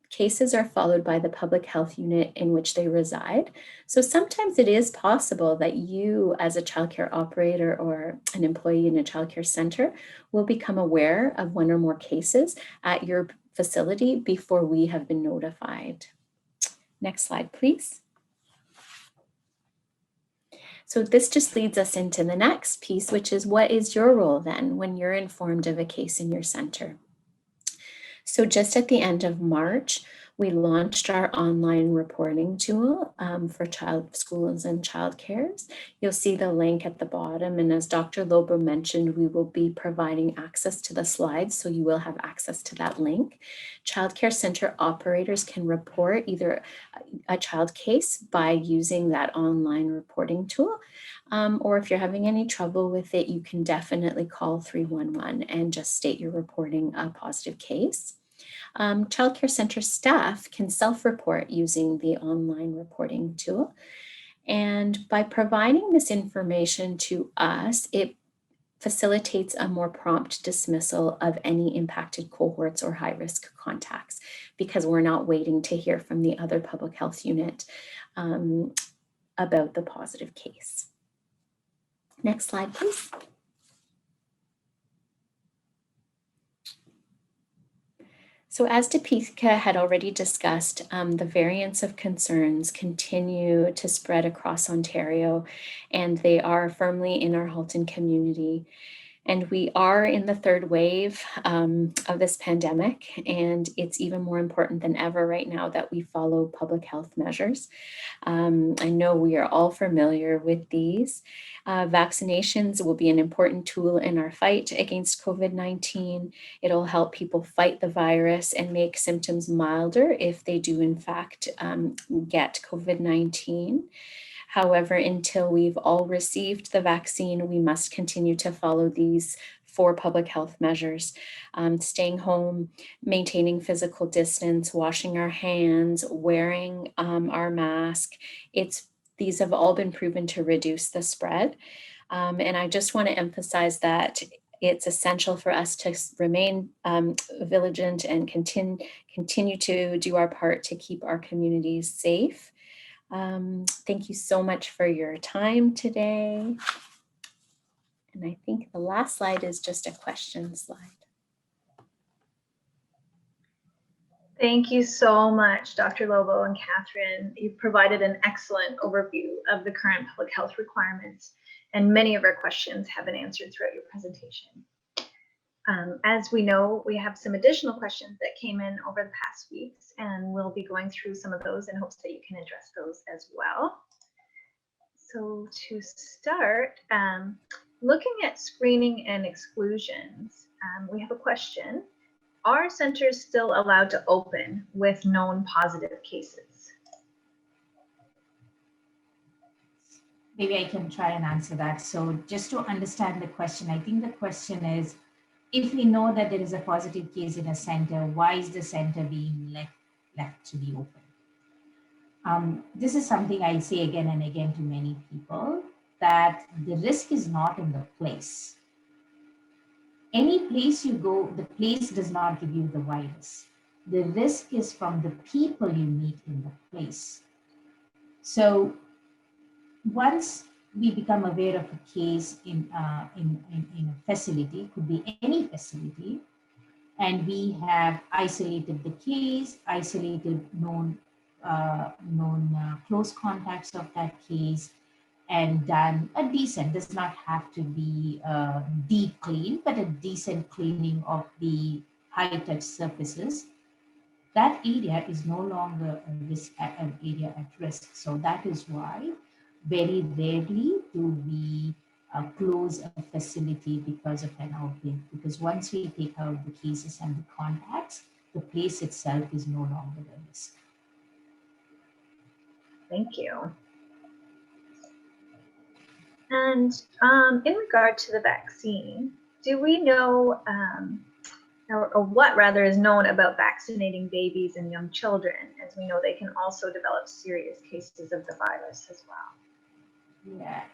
cases are followed by the public health unit in which they reside. So sometimes it is possible that you, as a childcare operator or an employee in a childcare center, will become aware of 1 or more cases at your facility before we have been notified. Next slide, please. So this just leads us into the next piece, which is what is your role then when you're informed of a case in your center? So just at the end of March, we launched our online reporting tool for schools and childcares. You'll see the link at the bottom. And as Dr. Lobo mentioned, we will be providing access to the slides, so you will have access to that link. Childcare center operators can report either a child case by using that online reporting tool, or if you're having any trouble with it, you can definitely call 311 and just state you're reporting a positive case. Childcare center staff can self-report using the online reporting tool. And by providing this information to us, it facilitates a more prompt dismissal of any impacted cohorts or high-risk contacts, because we're not waiting to hear from the other public health unit about the positive case. Next slide, please. So as Deepika had already discussed, the variants of concerns continue to spread across Ontario, and they are firmly in our Halton community. And we are in the third wave of this pandemic, and it's even more important than ever right now that we follow public health measures. I know we are all familiar with these. Vaccinations will be an important tool in our fight against COVID-19. It'll help people fight the virus and make symptoms milder if they do in fact get COVID-19. However, until we've all received the vaccine, we must continue to follow these 4 public health measures: staying home, maintaining physical distance, washing our hands, wearing our mask. These have all been proven to reduce the spread. And I just want to emphasize that it's essential for us to remain vigilant and continue to do our part to keep our communities safe. Thank you so much for your time today. And I think the last slide is just a question slide. Thank you so much, Dr. Lobo and Catherine. You've provided an excellent overview of the current public health requirements, and many of our questions have been answered throughout your presentation. As we know, we have some additional questions that came in over the past weeks, and we'll be going through some of those in hopes that you can address those as well. So to start, looking at screening and exclusions, we have a question. Are centers still allowed to open with known positive cases? Maybe I can try and answer that. So just to understand the question, I think the question is, if we know that there is a positive case in a center, why is the center being left to be open? This is something I say again and again to many people, that the risk is not in the place. Any place you go, the place does not give you the virus. The risk is from the people you meet in the place. So once we become aware of a case in a facility, could be any facility, and we have isolated the case, isolated known close contacts of that case, and done a decent, does not have to be deep clean, but a decent cleaning of the high-touch surfaces, that area is no longer an area at risk. So that is why very rarely do we close a facility because of an outbreak, because once we take out the cases and the contacts, the place itself is no longer a risk. Thank you. And in regard to the vaccine, do we know, or what rather is known about vaccinating babies and young children, as we know they can also develop serious cases of the virus as well? Yeah,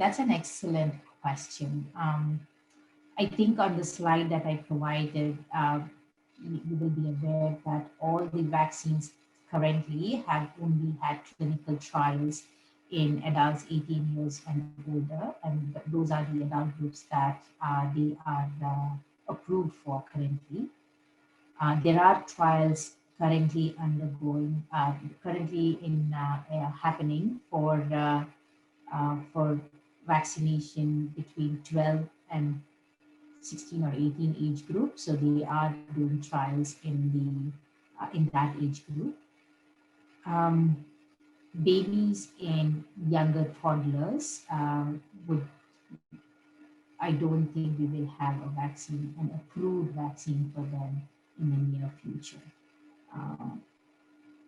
that's an excellent question. I think on the slide that I provided, you will be aware that all the vaccines currently have only had clinical trials in adults 18 years and older, and those are the adult groups that they are approved for currently. There are trials currently undergoing, happening for vaccination between 12 and 16 or 18 age group. So they are doing trials in that age group. Babies and younger toddlers I don't think we will have a vaccine, an approved vaccine for them in the near future.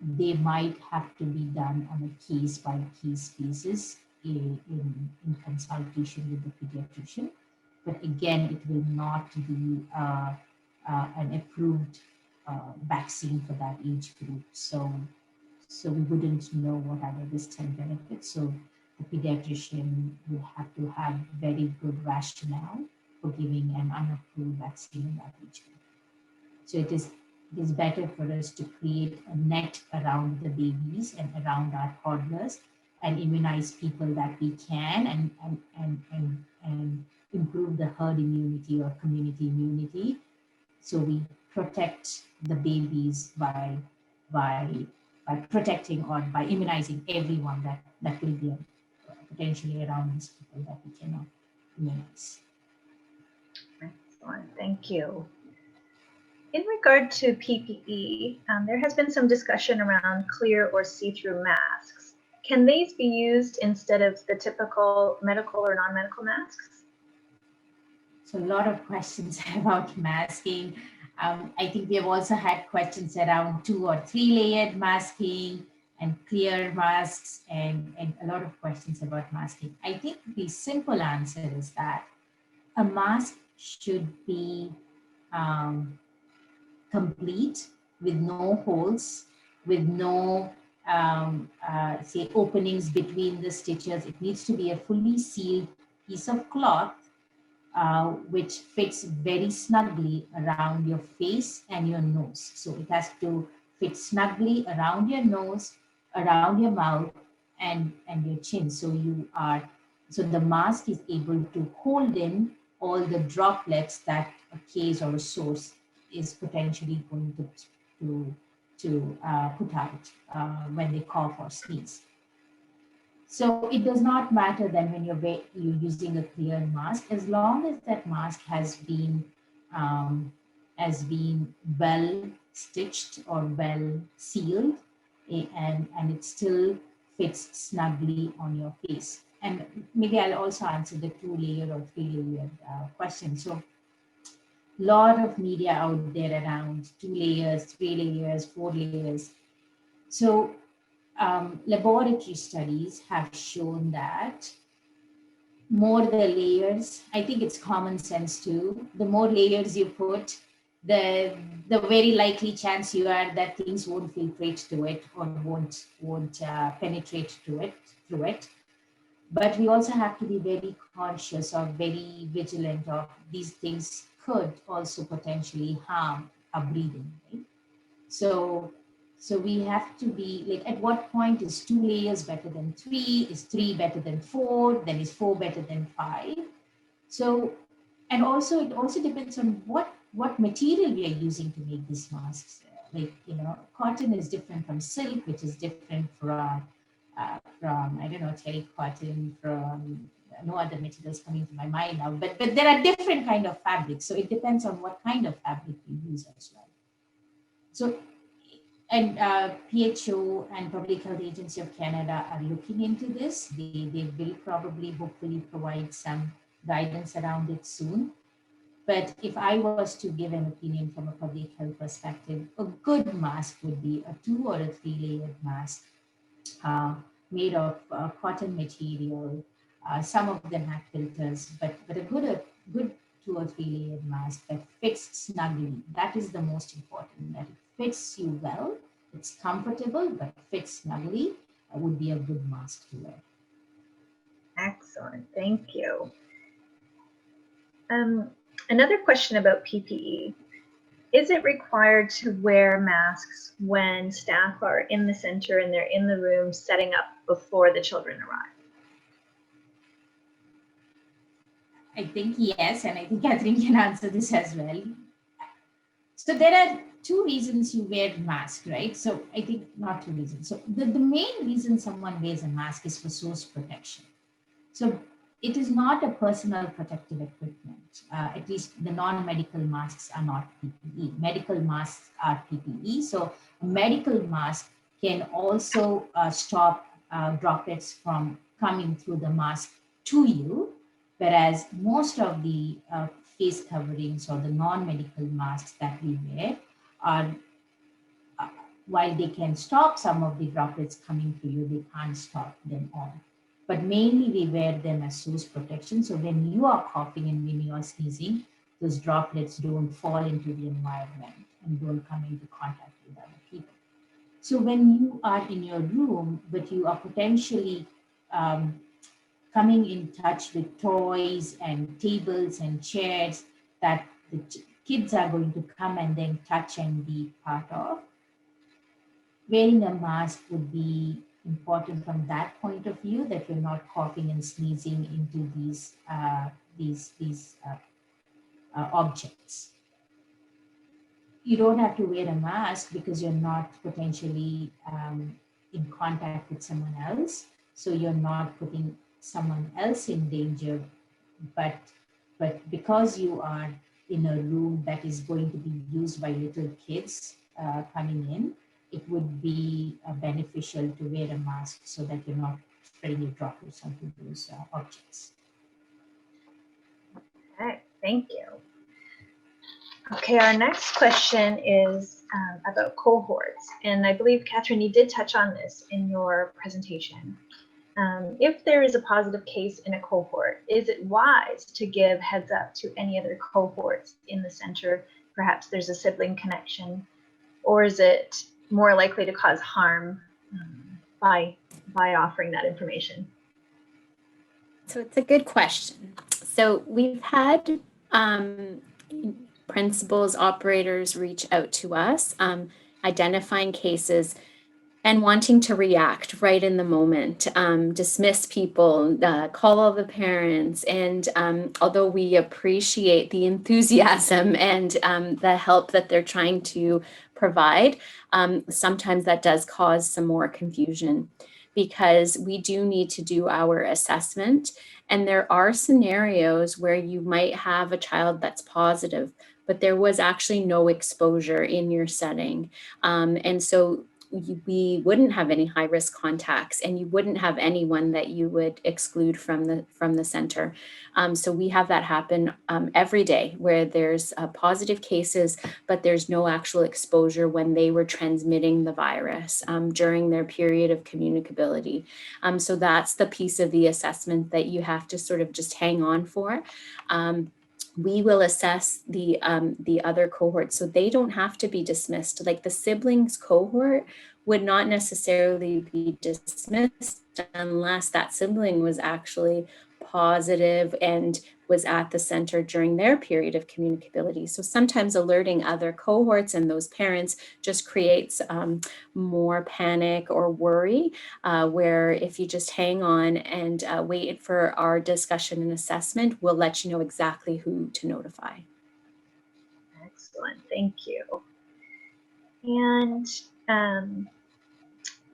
They might have to be done on a case-by-case basis in consultation with the pediatrician. But again, it will not be an approved vaccine for that age group. So we wouldn't know what are the risks and benefits. So the pediatrician will have to have very good rationale for giving an unapproved vaccine in that age group. So it is better for us to create a net around the babies and around our toddlers and immunize people that we can and improve the herd immunity or community immunity. So we protect the babies by protecting or by immunizing everyone that will be potentially around these people that we cannot immunize. Excellent, thank you. In regard to PPE, there has been some discussion around clear or see-through masks. Can these be used instead of the typical medical or non-medical masks? So a lot of questions about masking. I think we have also had questions around 2 or 3 layered masking and clear masks and a lot of questions about masking. I think the simple answer is that a mask should be complete with no holes, with no say openings between the stitches. It needs to be a fully sealed piece of cloth which fits very snugly around your face and your nose. So it has to fit snugly around your nose, around your mouth, and your chin. So so the mask is able to hold in all the droplets that a case or a source is potentially going to put out when they cough or sneeze. So it does not matter then when you're using a clear mask, as long as that mask has been well stitched or well sealed, and it still fits snugly on your face. And maybe I'll also answer the 2-layer or 3-layer question. So a lot of media out there around 2 layers, 3 layers, 4 layers. So laboratory studies have shown that more the layers, I think it's common sense too, the more layers you put, the very likely chance you are that things won't filtrate to it or won't penetrate through it. But we also have to be very conscious or very vigilant of these things could also potentially harm our breathing, right? So we have to be like, at what point is 2 layers better than 3? Is 3 better than 4? Then is 4 better than 5? So, and also it also depends on what material we are using to make these masks. Like, cotton is different from silk, which is different from I don't know, terry cotton, from no other materials coming to my mind now, but there are different kind of fabrics. So it depends on what kind of fabric we use as well. So, and PHO and Public Health Agency of Canada are looking into this. They will probably, hopefully, provide some guidance around it soon. But if I was to give an opinion from a public health perspective, a good mask would be a 2 or a 3-layered mask made of cotton material. Some of them have filters, but a good 2 or 3-layered mask that fits snugly. That is the most important, that it fits you well, it's comfortable, but fits snugly, would be a good mask to wear. Excellent, thank you. Another question about PPE. Is it required to wear masks when staff are in the center and they're in the room setting up before the children arrive? I think yes, and I think Catherine can answer this as well. So there are 2 reasons you wear a mask, right? So I think not 2 reasons. So the main reason someone wears a mask is for source protection. So it is not a personal protective equipment. At least the non-medical masks are not PPE. Medical masks are PPE. So a medical mask can also stop droplets from coming through the mask to you, whereas most of the face coverings or the non-medical masks that we wear are, while they can stop some of the droplets coming to you, they can't stop them all. But mainly we wear them as source protection. So when you are coughing and when you are sneezing, those droplets don't fall into the environment and don't come into contact with other people. So when you are in your room, but you are potentially coming in touch with toys and tables and chairs that the kids are going to come and then touch and be part of, wearing a mask would be important from that point of view, that you're not coughing and sneezing into these objects. you don't have to wear a mask because you're not potentially in contact with someone else. So you're not putting someone else in danger, but because you are in a room that is going to be used by little kids coming in, it would be beneficial to wear a mask so that you're not spreading your droplets onto those objects. Okay, thank you. Okay, our next question is about cohorts. And I believe, Catherine, you did touch on this in your presentation. If there is a positive case in a cohort, is it wise to give heads up to any other cohorts in the center? Perhaps there's a sibling connection, or is it more likely to cause harm by offering that information? So it's a good question. So we've had principals, operators reach out to us, identifying cases and wanting to react right in the moment, dismiss people, call all the parents. And although we appreciate the enthusiasm and the help that they're trying to provide, sometimes that does cause some more confusion, because we do need to do our assessment. And there are scenarios where you might have a child that's positive, but there was actually no exposure in your setting. And so we wouldn't have any high risk contacts, and you wouldn't have anyone that you would exclude from the center. So we have that happen every day, where there's positive cases, but there's no actual exposure when they were transmitting the virus during their period of communicability. So that's the piece of the assessment that you have to sort of just hang on for. We will assess the other cohorts, so they don't have to be dismissed. Like the siblings cohort would not necessarily be dismissed unless that sibling was actually positive and was at the center during their period of communicability. So sometimes alerting other cohorts and those parents just creates more panic or worry, where if you just hang on and wait for our discussion and assessment, we'll let you know exactly who to notify. Excellent, thank you. And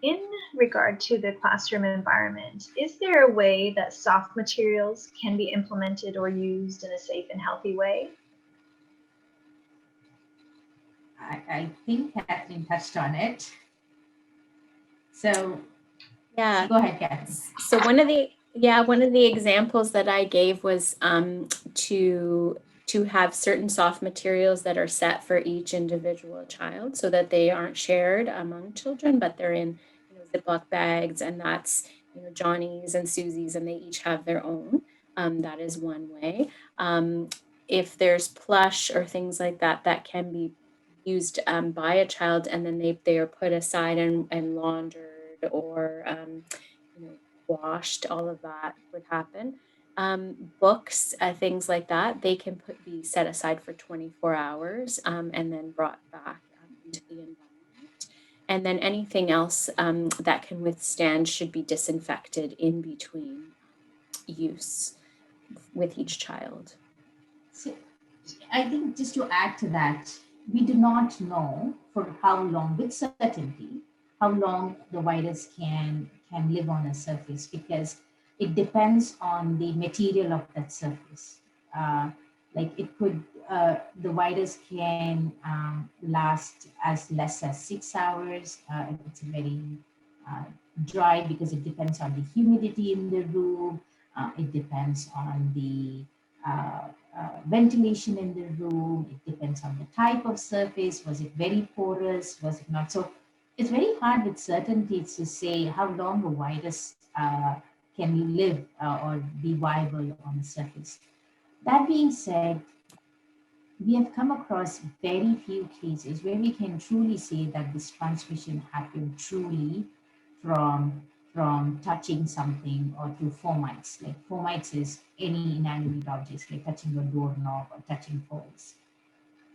in regard to the classroom environment, is there a way that soft materials can be implemented or used in a safe and healthy way? I think Catherine touched on it. So yeah, go ahead, Catherine. So one of the examples that I gave was to have certain soft materials that are set for each individual child, so that they aren't shared among children, but they're in Ziploc bags, and that's Johnny's and Susie's, and they each have their own. That is one way. If there's plush or things like that, that can be used by a child, and then they are put aside and laundered or washed. All of that would happen. Books, things like that, they can be set aside for 24 hours and then brought back into the environment. And then anything else that can withstand should be disinfected in between use with each child. So I think just to add to that, we do not know for how long, with certainty, how long the virus can live on a surface, because it depends on the material of that surface. Like it could, the virus can last as less as 6 hours if it's very dry, because it depends on the humidity in the room. It depends on the ventilation in the room. It depends on the type of surface. Was it very porous? Was it not? So it's very hard with certainty to say how long a virus can live or be viable on the surface. That being said, we have come across very few cases where we can truly say that this transmission happened truly from touching something or through fomites. Like fomites is any inanimate objects, like touching a doorknob or touching poles.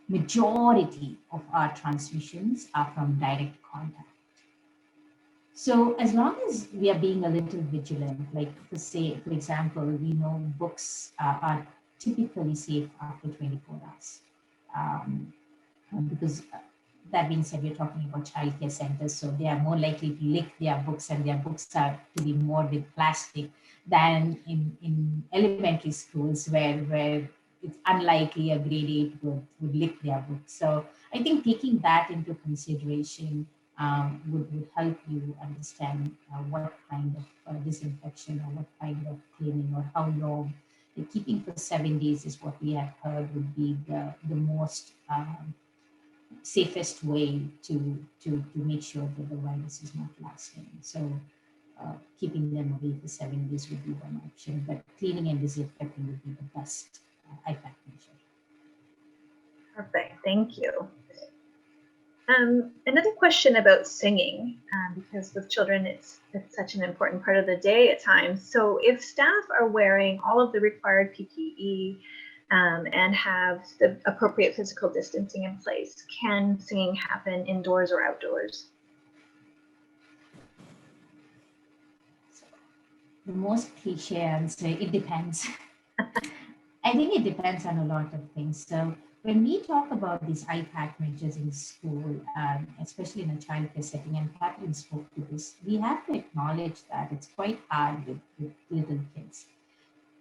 Majority of our transmissions are from direct contact. So as long as we are being a little vigilant, like for example, we know books are typically safe after 24 hours. because that being said, we're talking about childcare centers, so they are more likely to lick their books, and their books are to be more with plastic than in elementary schools where it's unlikely a grade 8 would lick their books. So I think taking that into consideration would help you understand what kind of disinfection or what kind of cleaning or how long. Keeping for 7 days is what we have heard would be the most safest way to make sure that the virus is not lasting. So keeping them away for 7 days would be one option, but cleaning and disinfecting would be the best IPAC measure. Perfect, thank you. Another question about singing, because with children, it's such an important part of the day at times. So if staff are wearing all of the required PPE and have the appropriate physical distancing in place, can singing happen indoors or outdoors? The most cliche answer, it depends. I think it depends on a lot of things. So when we talk about these IPAC measures in school, especially in a childcare setting, and Catherine spoke to this, we have to acknowledge that it's quite hard with little kids.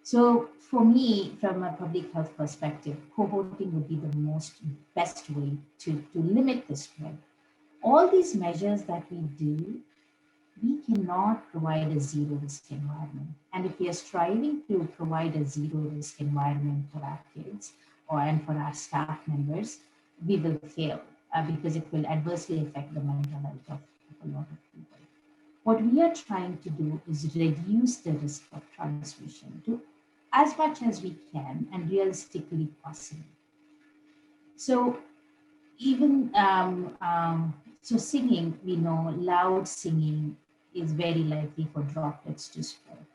So for me, from a public health perspective, cohorting would be the best way to limit the spread. All these measures that we do, we cannot provide a zero risk environment. And if we are striving to provide a zero risk environment for our kids and for our staff members, we will fail because it will adversely affect the mental health of a lot of people. What we are trying to do is reduce the risk of transmission to as much as we can and realistically possible. So even so singing, we know loud singing is very likely for droplets to spread.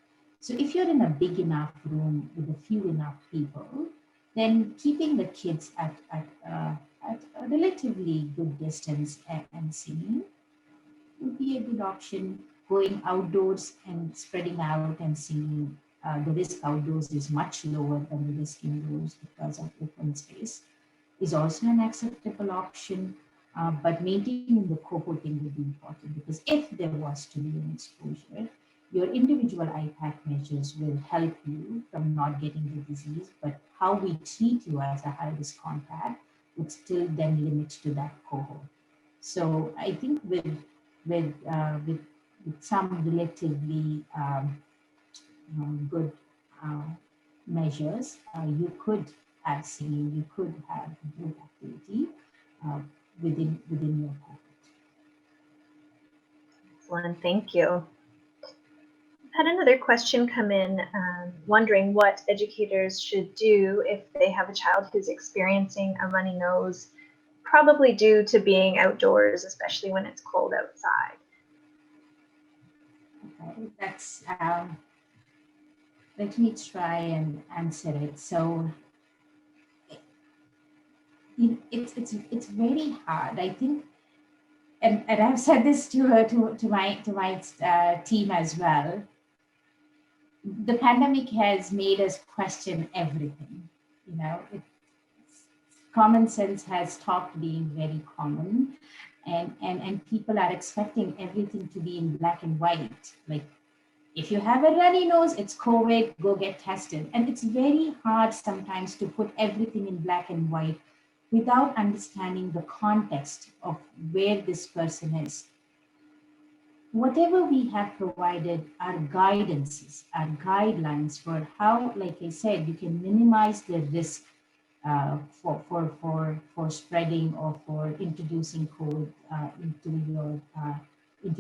So if you're in a big enough room with a few enough people, then keeping the kids at a relatively good distance and singing would be a good option. Going outdoors and spreading out and singing, the risk outdoors is much lower than the risk indoors because of open space, is also an acceptable option. But maintaining the cohorting would be important, because if there was to be an exposure, your individual IPAC measures will help you from not getting the disease, but how we treat you as a high-risk contact would still then limit to that cohort. So I think with some relatively good measures, you could have singing, you could have group activity within your cohort. Excellent, thank you. I've had another question come in wondering what educators should do if they have a child who's experiencing a runny nose, probably due to being outdoors, especially when it's cold outside. Okay, that's let me try and answer it. So it's very hard, I think, and I've said this to my team as well. The pandemic has made us question everything. You know, common sense has stopped being very common, and people are expecting everything to be in black and white. Like, if you have a runny nose, it's COVID, go get tested. And it's very hard sometimes to put everything in black and white without understanding the context of where this person is. Whatever we have provided are guidances, are guidelines for how, like I said, you can minimize the risk for spreading or for introducing COVID into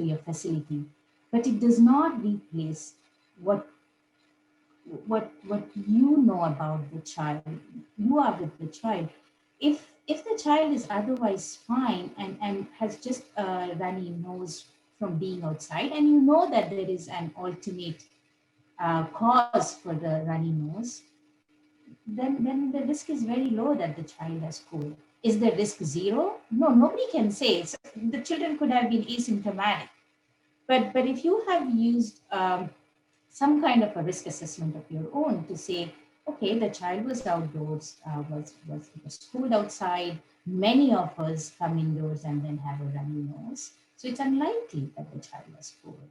your facility. But it does not replace what you know about the child. You are with the child. If the child is otherwise fine and has just a runny nose from being outside, and you know that there is an alternate cause for the runny nose, then the risk is very low that the child has COVID. Is the risk zero? No, nobody can say. So the children could have been asymptomatic. But if you have used some kind of a risk assessment of your own to say, okay, the child was outdoors, was cold outside, Many of us come indoors and then have a runny nose. So it's unlikely that the child was COVID.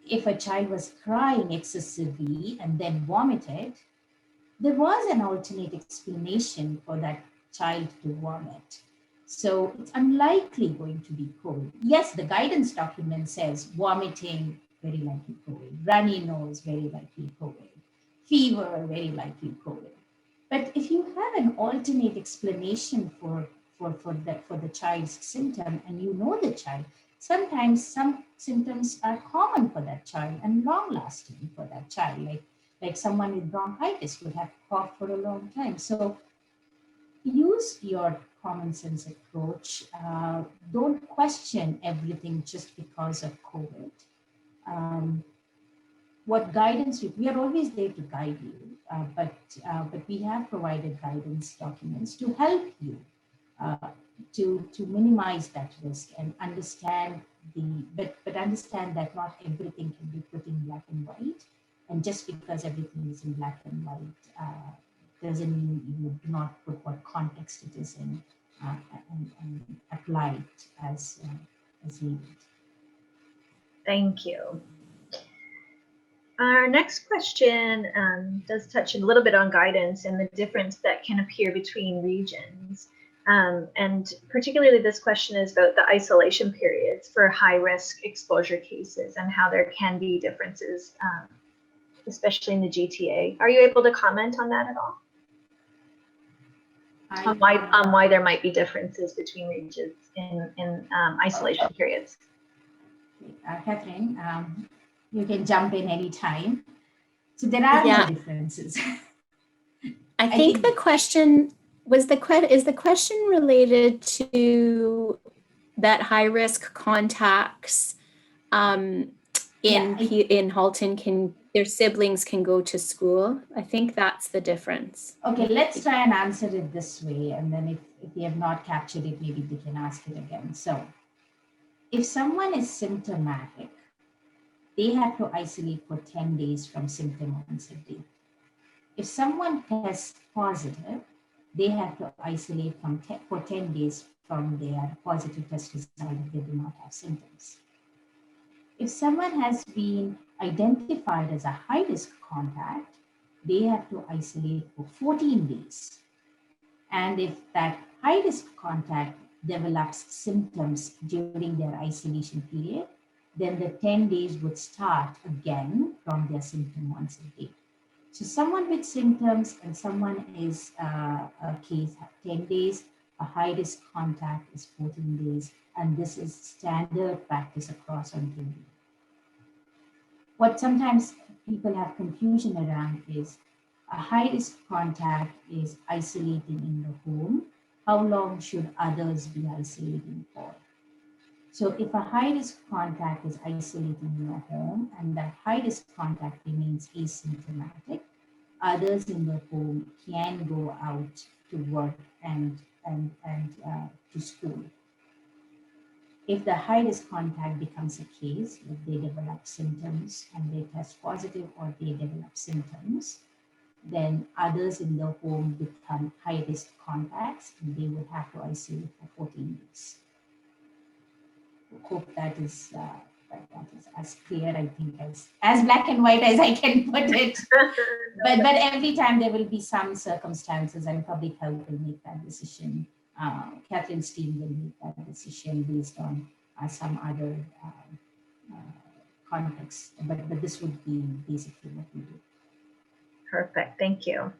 If a child was crying excessively and then vomited, there was an alternate explanation for that child to vomit. So it's unlikely going to be COVID. Yes, the guidance document says vomiting, very likely COVID, runny nose, very likely COVID, fever, very likely COVID. But if you have an alternate explanation for the child's symptom and you know the child, sometimes some symptoms are common for that child and long lasting for that child, like someone with bronchitis would have coughed for a long time. So use your common sense approach. Don't question everything just because of COVID. What guidance we are always there to guide you, but we have provided guidance documents to help you to minimize that risk and understand but understand that not everything can be put in black and white. And just because everything is in black and white doesn't mean you do not put what context it is in and apply it as needed. Thank you. Our next question does touch a little bit on guidance and the difference that can appear between regions. And particularly this question is about the isolation periods for high-risk exposure cases and how there can be differences, especially in the GTA. Are you able to comment on that at all? On why there might be differences between regions in isolation periods? Catherine, you can jump in anytime. So there are no differences. I think the question was is the question related to that high risk contacts in Halton their siblings can go to school? I think that's the difference. Okay, let's try and answer it this way, and then if they have not captured it, maybe they can ask it again. So if someone is symptomatic, they have to isolate for 10 days from symptom onset date. If someone tests positive, they have to isolate for 10 days from their positive test result if they do not have symptoms. If someone has been identified as a high-risk contact, they have to isolate for 14 days. And if that high-risk contact develops symptoms during their isolation period, then the 10 days would start again from their symptom onset date. So someone with symptoms and someone is a case 10 days, a high-risk contact is 14 days, and this is standard practice across Ontario. What sometimes people have confusion around is a high-risk contact is isolating in the home. How long should others be isolating for? So if a high-risk contact is isolating in your home and that high-risk contact remains asymptomatic, others in the home can go out to work and to school. If the high-risk contact becomes a case, if they develop symptoms and they test positive or they develop symptoms, then others in the home become high-risk contacts and they would have to isolate for 14 days. I hope that is as clear, I think, as black and white as I can put it. but every time there will be some circumstances and public health will make that decision. Catherine's team will make that decision based on some other context. But this would be basically what we do. Perfect, thank you.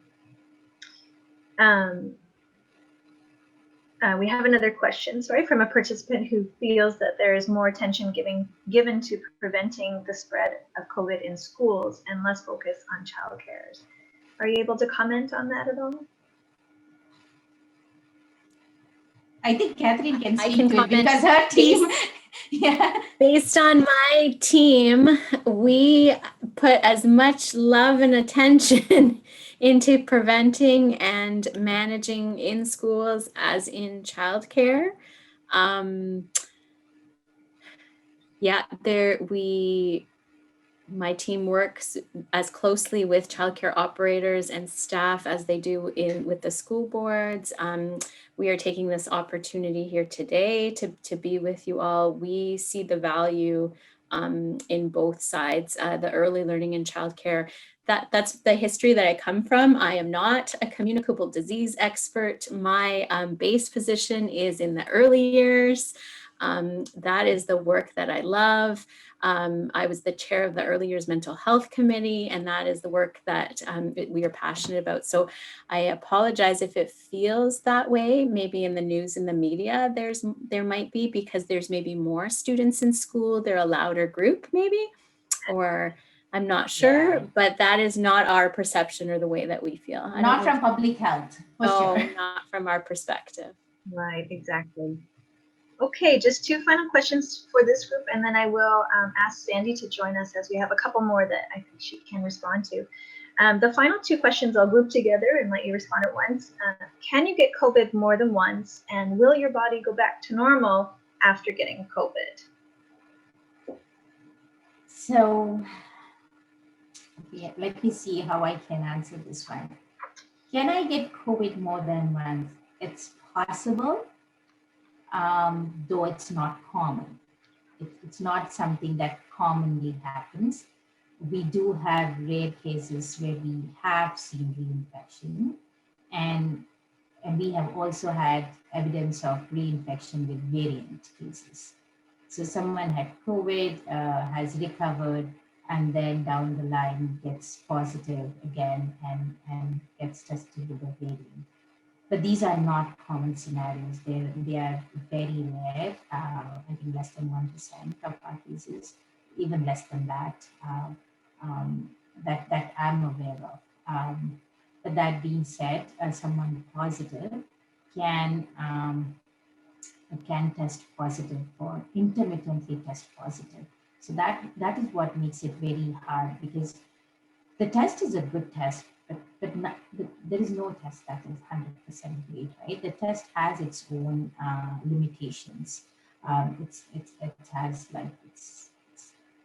We have another question, from a participant who feels that there is more attention given to preventing the spread of COVID in schools and less focus on childcare. Are you able to comment on that at all? I think Catherine can speak to it because her team. Based on my team, we put as much love and attention into preventing and managing in schools as in childcare. We My team works as closely with childcare operators and staff as they do with the school boards. We are taking this opportunity here today to be with you all. We see the value in both sides, the early learning and childcare. That's the history that I come from. I am not a communicable disease expert. My base position is in the early years. That is the work that I love. I was the chair of the Early Years Mental Health Committee, and that is the work that we are passionate about. So I apologize if it feels that way. Maybe in the news and the media, there might be, because there's maybe more students in school. They're a louder group, maybe, or I'm not sure, Yeah. but that is not our perception or the way that we feel. I don't Not know from public health, for no, sure. not from our perspective. Right, exactly. Okay, just two final questions for this group, and then I will ask Sandy to join us, as we have a couple more that I think she can respond to. The final two questions I'll group together and let you respond at once. Can you get COVID more than once, and will your body go back to normal after getting COVID? So yeah, let me see how I can answer this one. Can I get COVID more than once? It's possible, though it's not common. It's not something that commonly happens. We do have rare cases where we have seen reinfection, and we have also had evidence of reinfection with variant cases. So someone had COVID, has recovered, and then down the line gets positive again and gets tested with a variant. But these are not common scenarios. They are very rare. I think less than 1% of our cases, even less than that, that I'm aware of. But that being said, someone positive can test positive for intermittently test positive. So that is what makes it very hard, because the test is a good test, but there is no test that is 100% great, right? The test has its own limitations. It has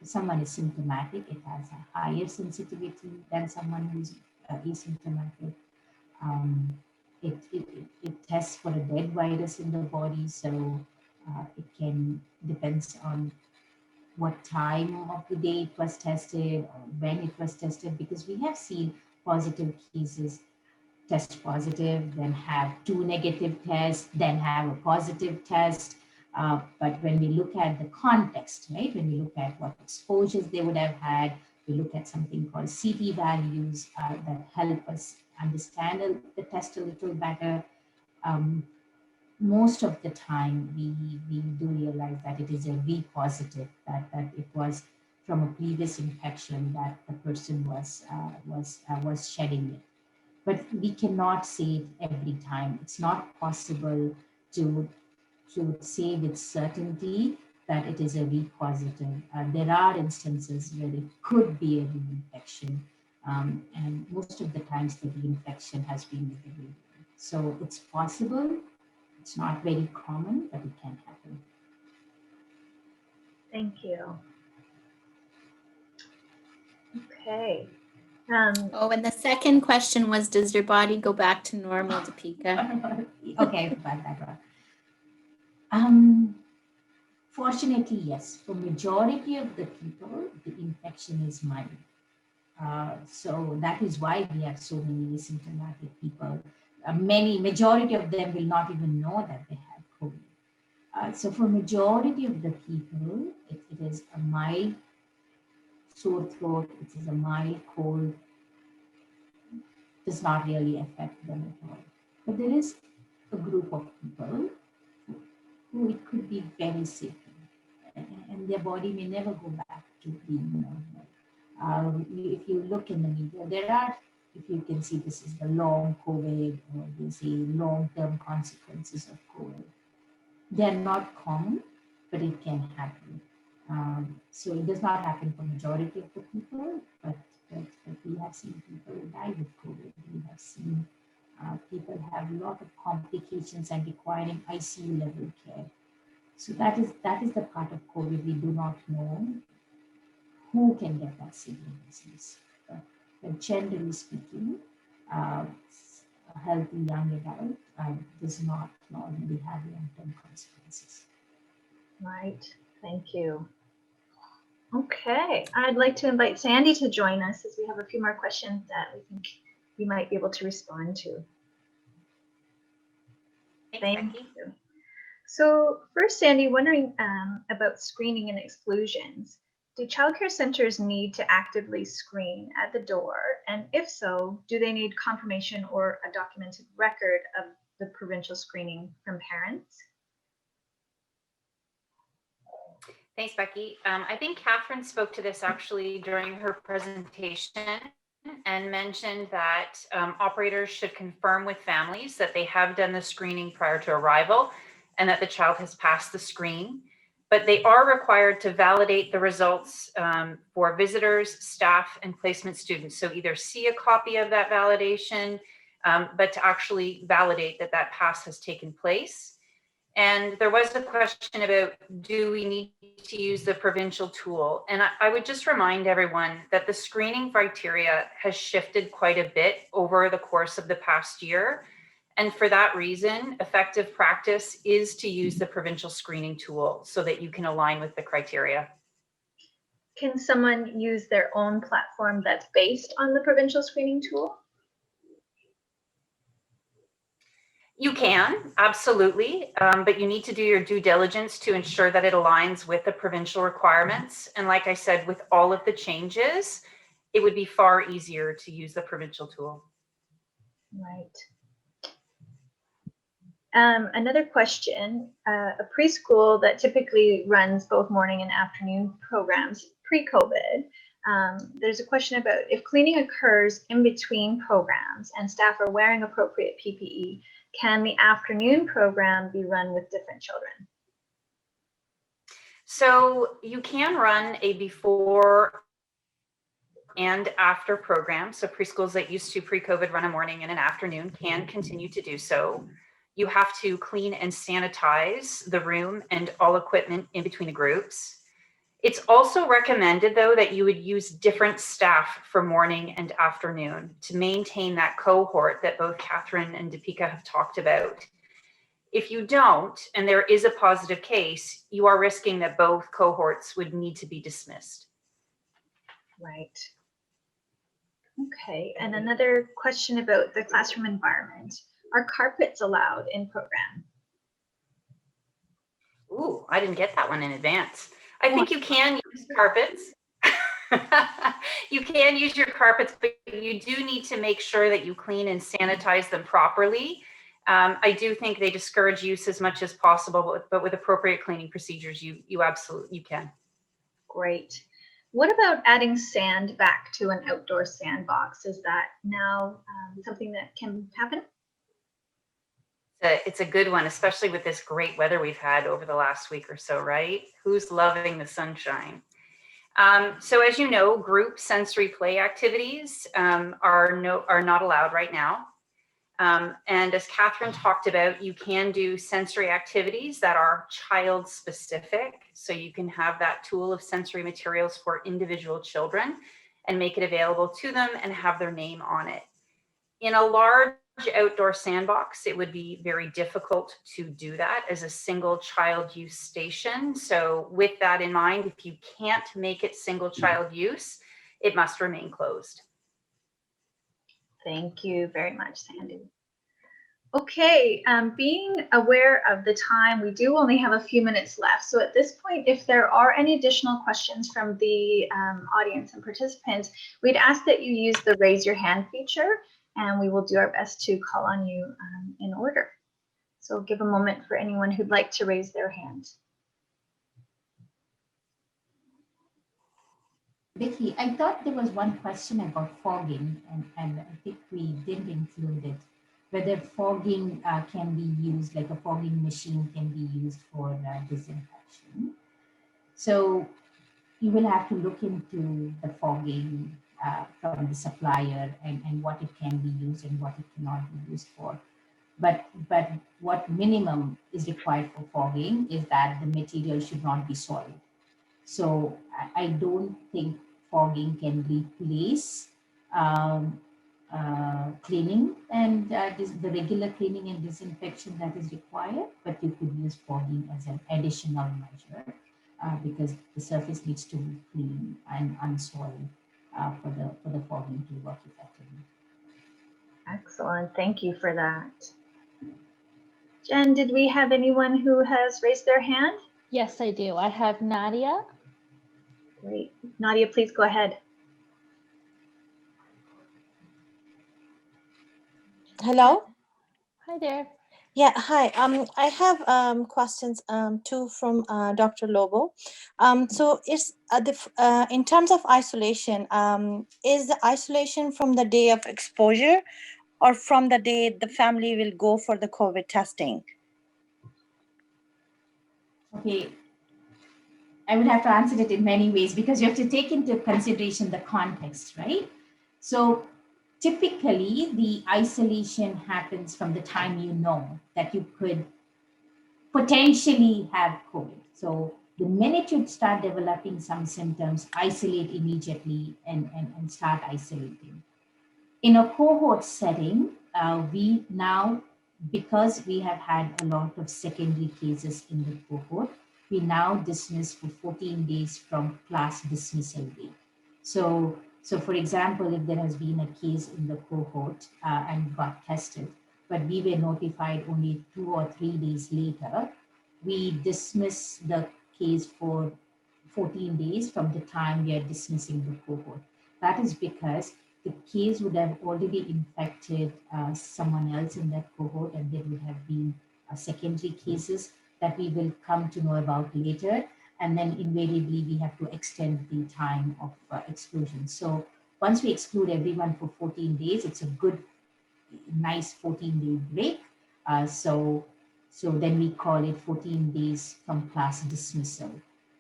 if someone is symptomatic, it has a higher sensitivity than someone who's asymptomatic. It tests for a dead virus in the body, so it can depends on what time of the day it was tested or when it was tested, because we have seen positive cases test positive, then have two negative tests, then have a positive test. But when we look at the context, right, when we look at what exposures they would have had, we look at something called CT values that help us understand the test a little better. Most of the time, we do realize that it is a V positive, that it was from a previous infection that the person was shedding it. But we cannot say it every time. It's not possible to say with certainty that it is a V positive. There are instances where it could be a reinfection, and most of the times the reinfection has been with the variant. So it's possible. It's not very common, but it can happen. Thank you. Okay. Oh, and the second question was, does your body go back to normal, Deepika? Okay, I forgot that one. Fortunately, yes. For majority of the people, the infection is mild. So that is why we have so many asymptomatic people. Majority of them will not even know that they have COVID. So for majority of the people, it is a mild sore throat, it is a mild cold, does not really affect them at all. But there is a group of people who it could be very sick, and their body may never go back to being normal. If you look in the media, if you can see, this is the long COVID, or they say long-term consequences of COVID. They're not common, but it can happen. So it does not happen for majority of the people, but we have seen people die with COVID. We have seen people have a lot of complications and requiring ICU level care. So that is the part of COVID we do not know who can get that severe disease. But generally speaking, a healthy young adult does not normally have long-term consequences. Right. Thank you. Okay, I'd like to invite Sandy to join us as we have a few more questions that we think you might be able to respond to. Thanks, Becky. you. So first, Sandy, wondering about screening and exclusions. Do childcare centers need to actively screen at the door? And if so, do they need confirmation or a documented record of the provincial screening from parents? Thanks, Becky. I think Catherine spoke to this actually during her presentation and mentioned that operators should confirm with families that they have done the screening prior to arrival and that the child has passed the screen. But they are required to validate the results for visitors, staff, and placement students. So either see a copy of that validation, but to actually validate that that pass has taken place. And there was a question about, do we need to use the provincial tool? And I would just remind everyone that the screening criteria has shifted quite a bit over the course of the past year. And for that reason, effective practice is to use the provincial screening tool so that you can align with the criteria. Can someone use their own platform that's based on the provincial screening tool? You can, absolutely, but you need to do your due diligence to ensure that it aligns with the provincial requirements. And like I said, with all of the changes, it would be far easier to use the provincial tool. Right. Another question, a preschool that typically runs both morning and afternoon programs pre-COVID, there's a question about if cleaning occurs in between programs and staff are wearing appropriate PPE, can the afternoon program be run with different children? So you can run a before and after program. So preschools that used to pre-COVID run a morning and an afternoon can continue to do so. You have to clean and sanitize the room and all equipment in between the groups. It's also recommended, though, that you would use different staff for morning and afternoon to maintain that cohort that both Catherine and Deepika have talked about. If you don't, and there is a positive case, you are risking that both cohorts would need to be dismissed. Right. Okay, and another question about the classroom environment. Are carpets allowed in program? Ooh, I didn't get that one in advance. I think you can use carpets. You can use your carpets, but you do need to make sure that you clean and sanitize them properly. I do think they discourage use as much as possible, but with appropriate cleaning procedures, you absolutely can. Great. What about adding sand back to an outdoor sandbox? Is that now something that can happen? It's a good one, especially with this great weather we've had over the last week or so, right? Who's loving the sunshine? So as you know, group sensory play activities are not allowed right now. And as Catherine talked about, you can do sensory activities that are child specific. So you can have that tool of sensory materials for individual children and make it available to them and have their name on it. In a large outdoor sandbox, it would be very difficult to do that as a single child use station. So with that in mind, if you can't make it single child use, it must remain closed. Thank you very much, Sandy. Okay, being aware of the time, we do only have a few minutes left. So at this point, if there are any additional questions from the audience and participants, we'd ask that you use the raise your hand feature, and we will do our best to call on you in order. So give a moment for anyone who'd like to raise their hand. Vicky, I thought there was one question about fogging, and I think we didn't include it. Whether fogging can be used, like a fogging machine can be used for disinfection. So you will have to look into the fogging from the supplier and what it can be used and what it cannot be used for. But what minimum is required for fogging is that the material should not be solid. So I don't think fogging can replace um, cleaning and the regular cleaning and disinfection that is required, but you could use fogging as an additional measure because the surface needs to be clean and unsoiled for the fogging to work effectively. Excellent. Thank you for that. Jen, did we have anyone who has raised their hand? Yes, I do. I have Nadia. Great. Nadia, please go ahead. Hello. Hi there. Yeah, hi. I have questions too from Dr. Lobo. So is in terms of isolation, is the isolation from the day of exposure or from the day the family will go for the COVID testing? Okay, I would have to answer it in many ways because you have to take into consideration the context, right? So typically the isolation happens from the time you know that you could potentially have COVID. So the minute you start developing some symptoms, isolate immediately and start isolating. In a cohort setting, we now, because we have had a lot of secondary cases in the cohort, we now dismiss for 14 days from class dismissal day. So for example, if there has been a case in the cohort and got tested, but we were notified only 2 or 3 days later, we dismiss the case for 14 days from the time we are dismissing the cohort. That is because the case would have already infected someone else in that cohort, and there would have been secondary cases that we will come to know about later. And then invariably, we have to extend the time of exclusion. So once we exclude everyone for 14 days, it's a good, nice 14-day break. So then we call it 14 days from class dismissal.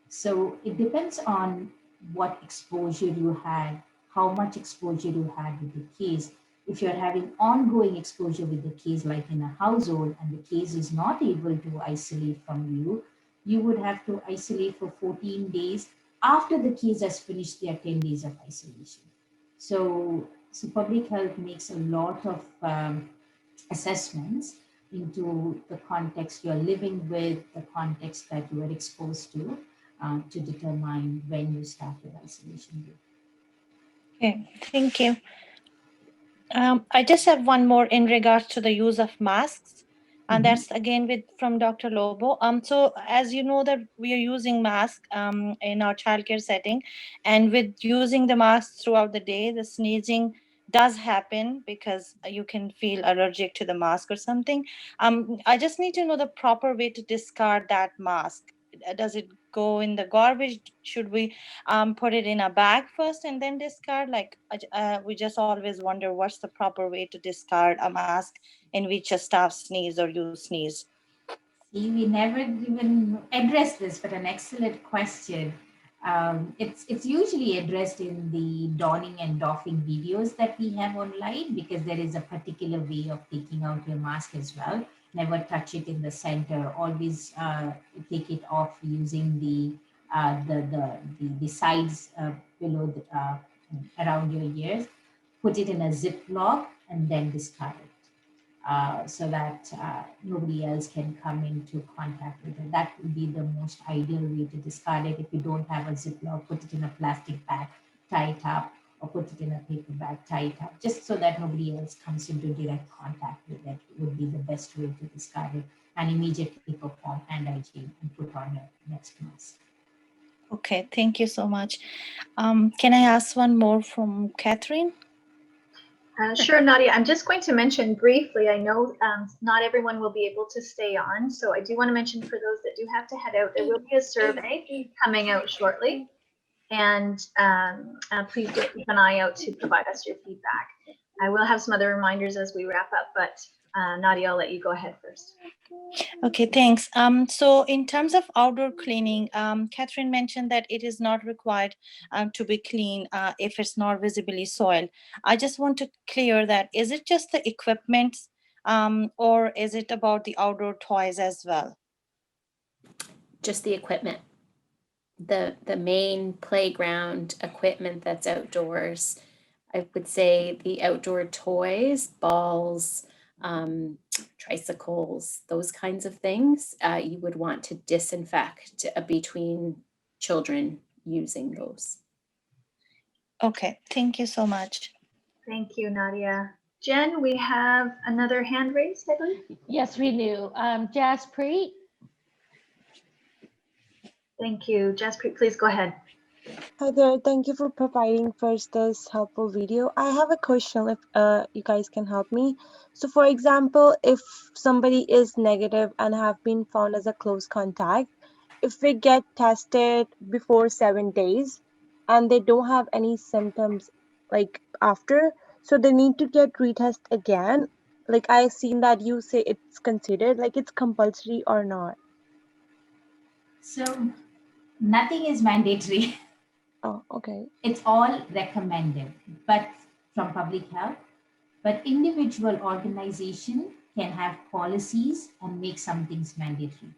So it depends on what exposure you had, how much exposure you had with the case. If you're having ongoing exposure with the case, like in a household, and the case is not able to isolate from you, you would have to isolate for 14 days after the case has finished their 10 days of isolation. So public health makes a lot of assessments into the context you're living with, the context that you are exposed to determine when you start your isolation group. Okay, thank you. I just have one more in regards to the use of masks, and that's again with from Dr. Lobo. So as you know that we are using mask in our childcare setting, and with using the mask throughout the day, the sneezing does happen because you can feel allergic to the mask or something. I just need to know the proper way to discard that mask. Does it go in the garbage? Should we put it in a bag first and then discard? Like we just always wonder what's the proper way to discard a mask in which a staff sneeze or you sneeze. See, we never even addressed this, but an excellent question. It's usually addressed in the donning and doffing videos that we have online because there is a particular way of taking out your mask as well. Never touch it in the center. Always take it off using the sides below around your ears. Put it in a Ziploc and then discard it. So that nobody else can come into contact with it. That would be the most ideal way to discard it. If you don't have a Ziploc, put it in a plastic bag, tie it up, or put it in a paper bag, tie it up, just so that nobody else comes into direct contact with it. Would be the best way to discard it, and immediately perform hand hygiene and put on your next mask. Okay, thank you so much. Can I ask one more from Catherine? Sure, Nadia. I'm just going to mention briefly, I know not everyone will be able to stay on, so I do want to mention for those that do have to head out, there will be a survey coming out shortly, and please do keep an eye out to provide us your feedback. I will have some other reminders as we wrap up, but Nadia, I'll let you go ahead first. Okay, thanks. So in terms of outdoor cleaning, Catherine mentioned that it is not required to be clean if it's not visibly soiled. I just want to clear that. Is it just the equipment or is it about the outdoor toys as well? Just the equipment. the main playground equipment that's outdoors. I would say the outdoor toys, balls, tricycles, those kinds of things, you would want to disinfect between children using those. Okay, thank you so much. Thank you, Nadia. Jen, we have another hand raised, I believe. Yes, we do. Jaspreet, Thank you. Jaspreet, please go ahead. Hi there. Thank you for providing first this helpful video. I have a question if you guys can help me. So for example, if somebody is negative and have been found as a close contact, if we get tested before 7 days and they don't have any symptoms like after, so they need to get retest again. Like I've seen that you say it's considered like it's compulsory or not. So nothing is mandatory. Oh, okay. It's all recommended, but from public health. But individual organization can have policies and make some things mandatory.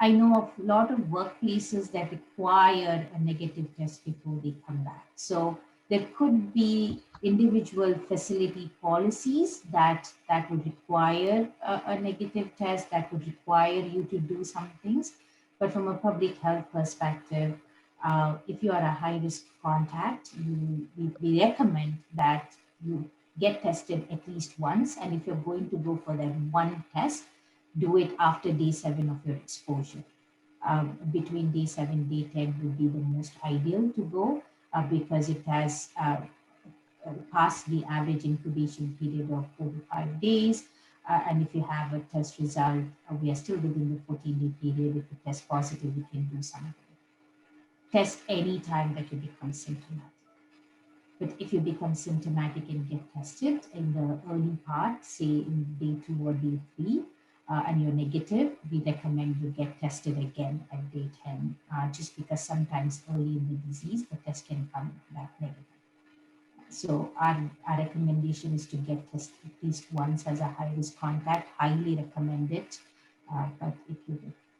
I know of a lot of workplaces that require a negative test before they come back. So there could be individual facility policies that would require a negative test, that would require you to do some things. But from a public health perspective, if you are a high risk contact, we recommend that you get tested at least once. And if you're going to go for that one test, do it after day 7 of your exposure. Between day 7, day 10 would be the most ideal to go because it has passed the average incubation period of 4 to 5 days. And if you have a test result, we are still within the 14-day period. If you test positive, we can do something. Test any time that you become symptomatic. But if you become symptomatic and get tested in the early part, say in day 2 or day 3, and you're negative, we recommend you get tested again at day 10, just because sometimes early in the disease, the test can come back negative. So our recommendation is to get tested at least once as a high-risk contact, highly recommend it. But if you're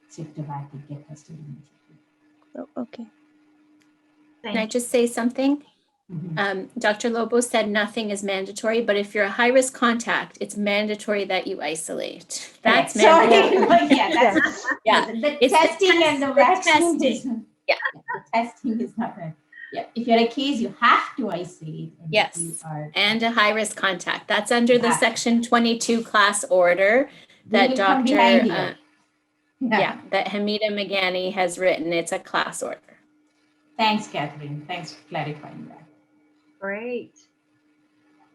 symptomatic, get tested immediately. Oh, okay. Can I just say something? Dr. Lobo said nothing is mandatory, but if you're a high risk contact, it's mandatory that you isolate. That's mandatory. The It's testing and the vaccine. testing. Yeah. The testing is not that. Yeah, if you're a case, you have to isolate. And yes, you are, and a high risk contact. That's under the Section 22 class order that Dr. that Hamida Megani has written. It's a class order. Thanks, Catherine. Thanks for clarifying that. Great.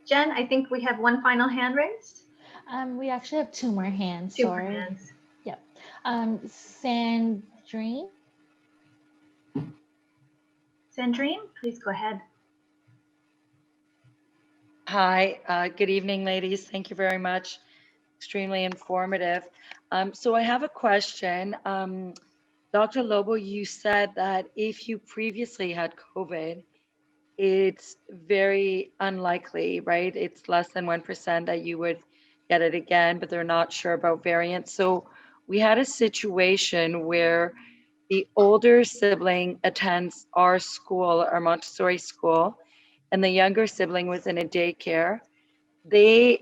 Jen, I think we have one final hand raised. we actually have 2 more hands. Two Sorry. more hands. Yep. Sandrine. Sandrine, please go ahead. Hi, good evening, ladies. Thank you very much. Extremely informative. So I have a question. Dr. Lobo, you said that if you previously had COVID, it's very unlikely, right? It's less than 1% that you would get it again, but they're not sure about variants. So we had a situation where the older sibling attends our school, our Montessori school, and the younger sibling was in a daycare. The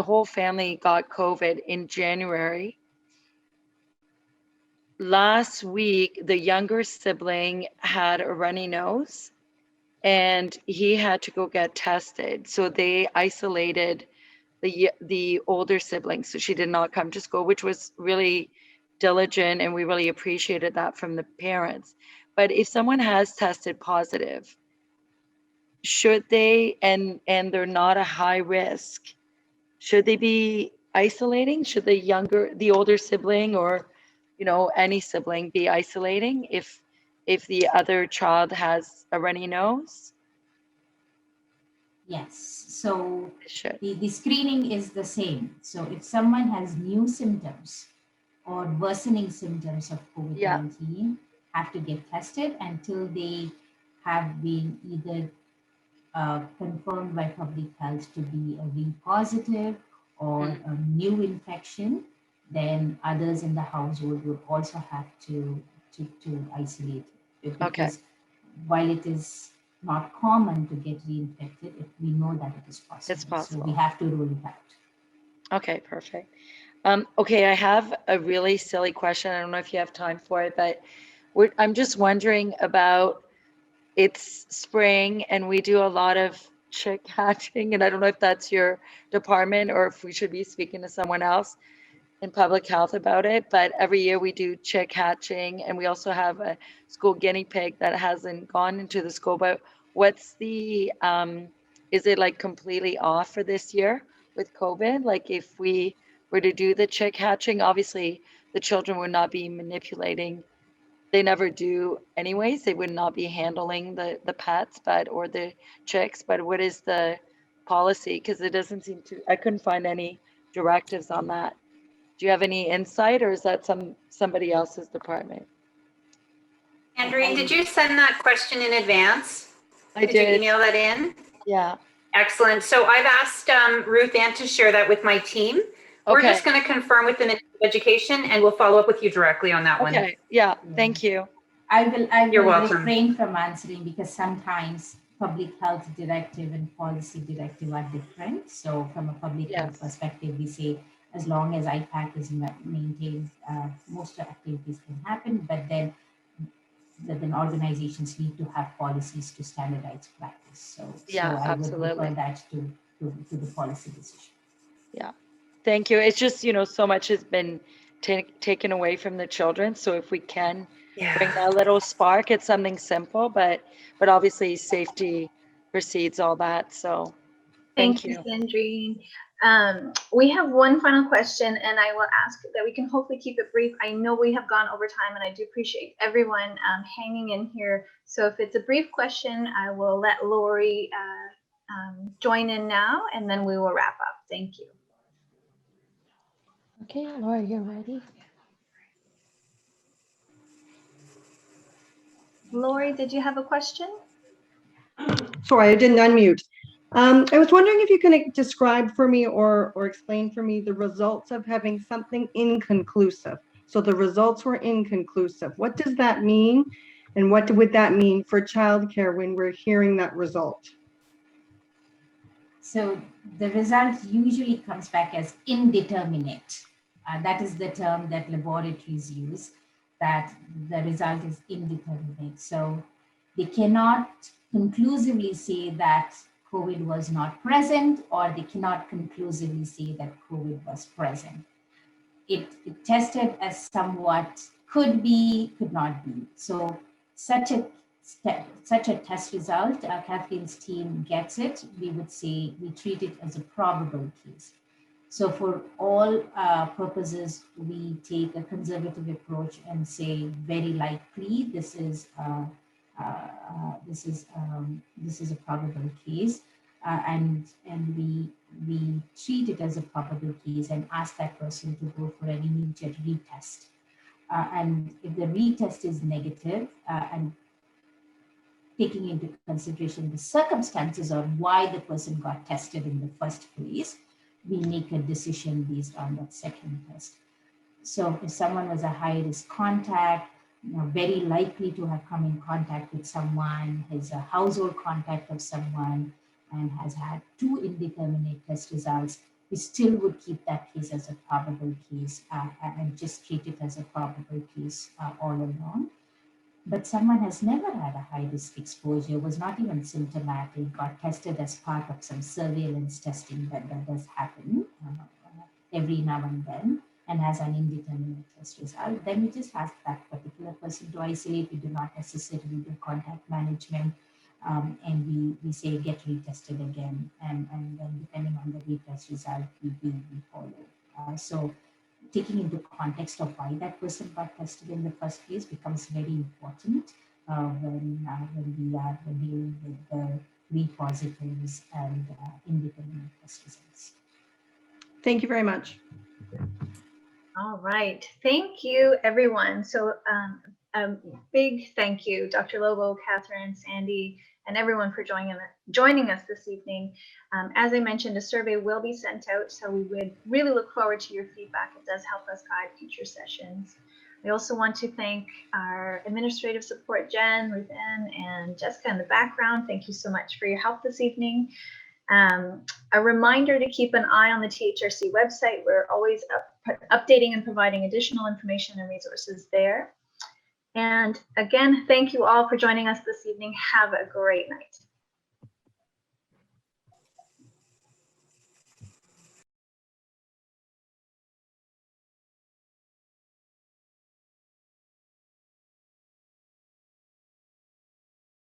whole family got COVID in January. Last week, the younger sibling had a runny nose and he had to go get tested. So they isolated the older sibling. So she did not come to school, which was really diligent, and we really appreciated that from the parents. But if someone has tested positive, should they, and they're not a high risk, should they be isolating? Should the older sibling, or any sibling, be isolating if the other child has a runny nose? Yes, so the screening is the same. So if someone has new symptoms or worsening symptoms of COVID-19, have to get tested until they have been either confirmed by public health to be a V positive or a new infection. Then others in the household would also have to to isolate it. Okay. Because while it is not common to get reinfected, we know that it is possible. It's possible. So we have to rule it out. Okay, perfect. Okay, I have a really silly question. I don't know if you have time for it, but I'm just wondering about, it's spring and we do a lot of chick hatching, and I don't know if that's your department or if we should be speaking to someone else in public health about it, but every year we do chick hatching, and we also have a school guinea pig that hasn't gone into the school. But what's the, is it like completely off for this year with COVID? Like if we were to do the chick hatching, obviously the children would not be manipulating. They never do anyways. They would not be handling the pets, or the chicks, but what is the policy? Because it doesn't seem to, I couldn't find any directives on that. Do you have any insight, or is that somebody else's department? Andreen, did you send that question in advance? I Did you email that in? Yeah. Excellent. So I've asked Ruth Ann to share that with my team. We're Okay. just going to confirm with the Ministry of Education, and we'll follow up with you directly on that one. Okay. Yeah. Thank you. I will You're welcome. refrain from answering because sometimes public health directive and policy directive are different. So from a public health perspective, we say as long as IPAC is maintained, most activities can happen, but then organizations need to have policies to standardize practice. So I absolutely. would refer that to the policy decision. Yeah. Thank you. It's just, so much has been taken away from the children. So if we can bring that little spark, it's something simple, but obviously safety precedes all that. So thank you. Sandrine. We have one final question, and I will ask that we can hopefully keep it brief. I know we have gone over time, and I do appreciate everyone hanging in here. So if it's a brief question, I will let Lori join in now, and then we will wrap up. Thank you. Okay, Laura, you're ready. Lori, did you have a question? Sorry, I didn't unmute. I was wondering if you can describe for me or explain for me the results of having something inconclusive. So the results were inconclusive. What does that mean? And what would that mean for childcare when we're hearing that result? So the result usually comes back as indeterminate. That is the term that laboratories use, that the result is indeterminate. So they cannot conclusively say that COVID was not present, or they cannot conclusively say that COVID was present. It tested as somewhat could be, could not be. So such a test result, Kathleen's team gets it, we would say we treat it as a probable case. So for all purposes, we take a conservative approach and say very likely this is a probable case, and we treat it as a probable case and ask that person to go for an immediate retest. And if the retest is negative, and taking into consideration the circumstances or why the person got tested in the first place, we make a decision based on that second test. So if someone was a high-risk contact, very likely to have come in contact with someone, has a household contact of someone, and has had 2 indeterminate test results, we still would keep that case as a probable case and just treat it as a probable case all along. But someone has never had a high-risk exposure, was not even symptomatic, got tested as part of some surveillance testing that does happen every now and then, and has an indeterminate test result, then we just ask that particular person to isolate. We do not necessarily do contact management, and we say get retested again, and then depending on the retest result, we follow. So taking into context of why that person got tested in the first place becomes very important when we are dealing with the re-positives and indeterminate test results. Thank you very much. All right. Thank you, everyone. So big thank you, Dr. Lobo, Catherine, Sandy, and everyone for joining us this evening. As I mentioned, a survey will be sent out, so we would really look forward to your feedback. It does help us guide future sessions. We also want to thank our administrative support, Jen, Ruthann, and Jessica in the background. Thank you so much for your help this evening. A reminder to keep an eye on the THRC website. We're always updating and providing additional information and resources there. And again, thank you all for joining us this evening. Have a great night.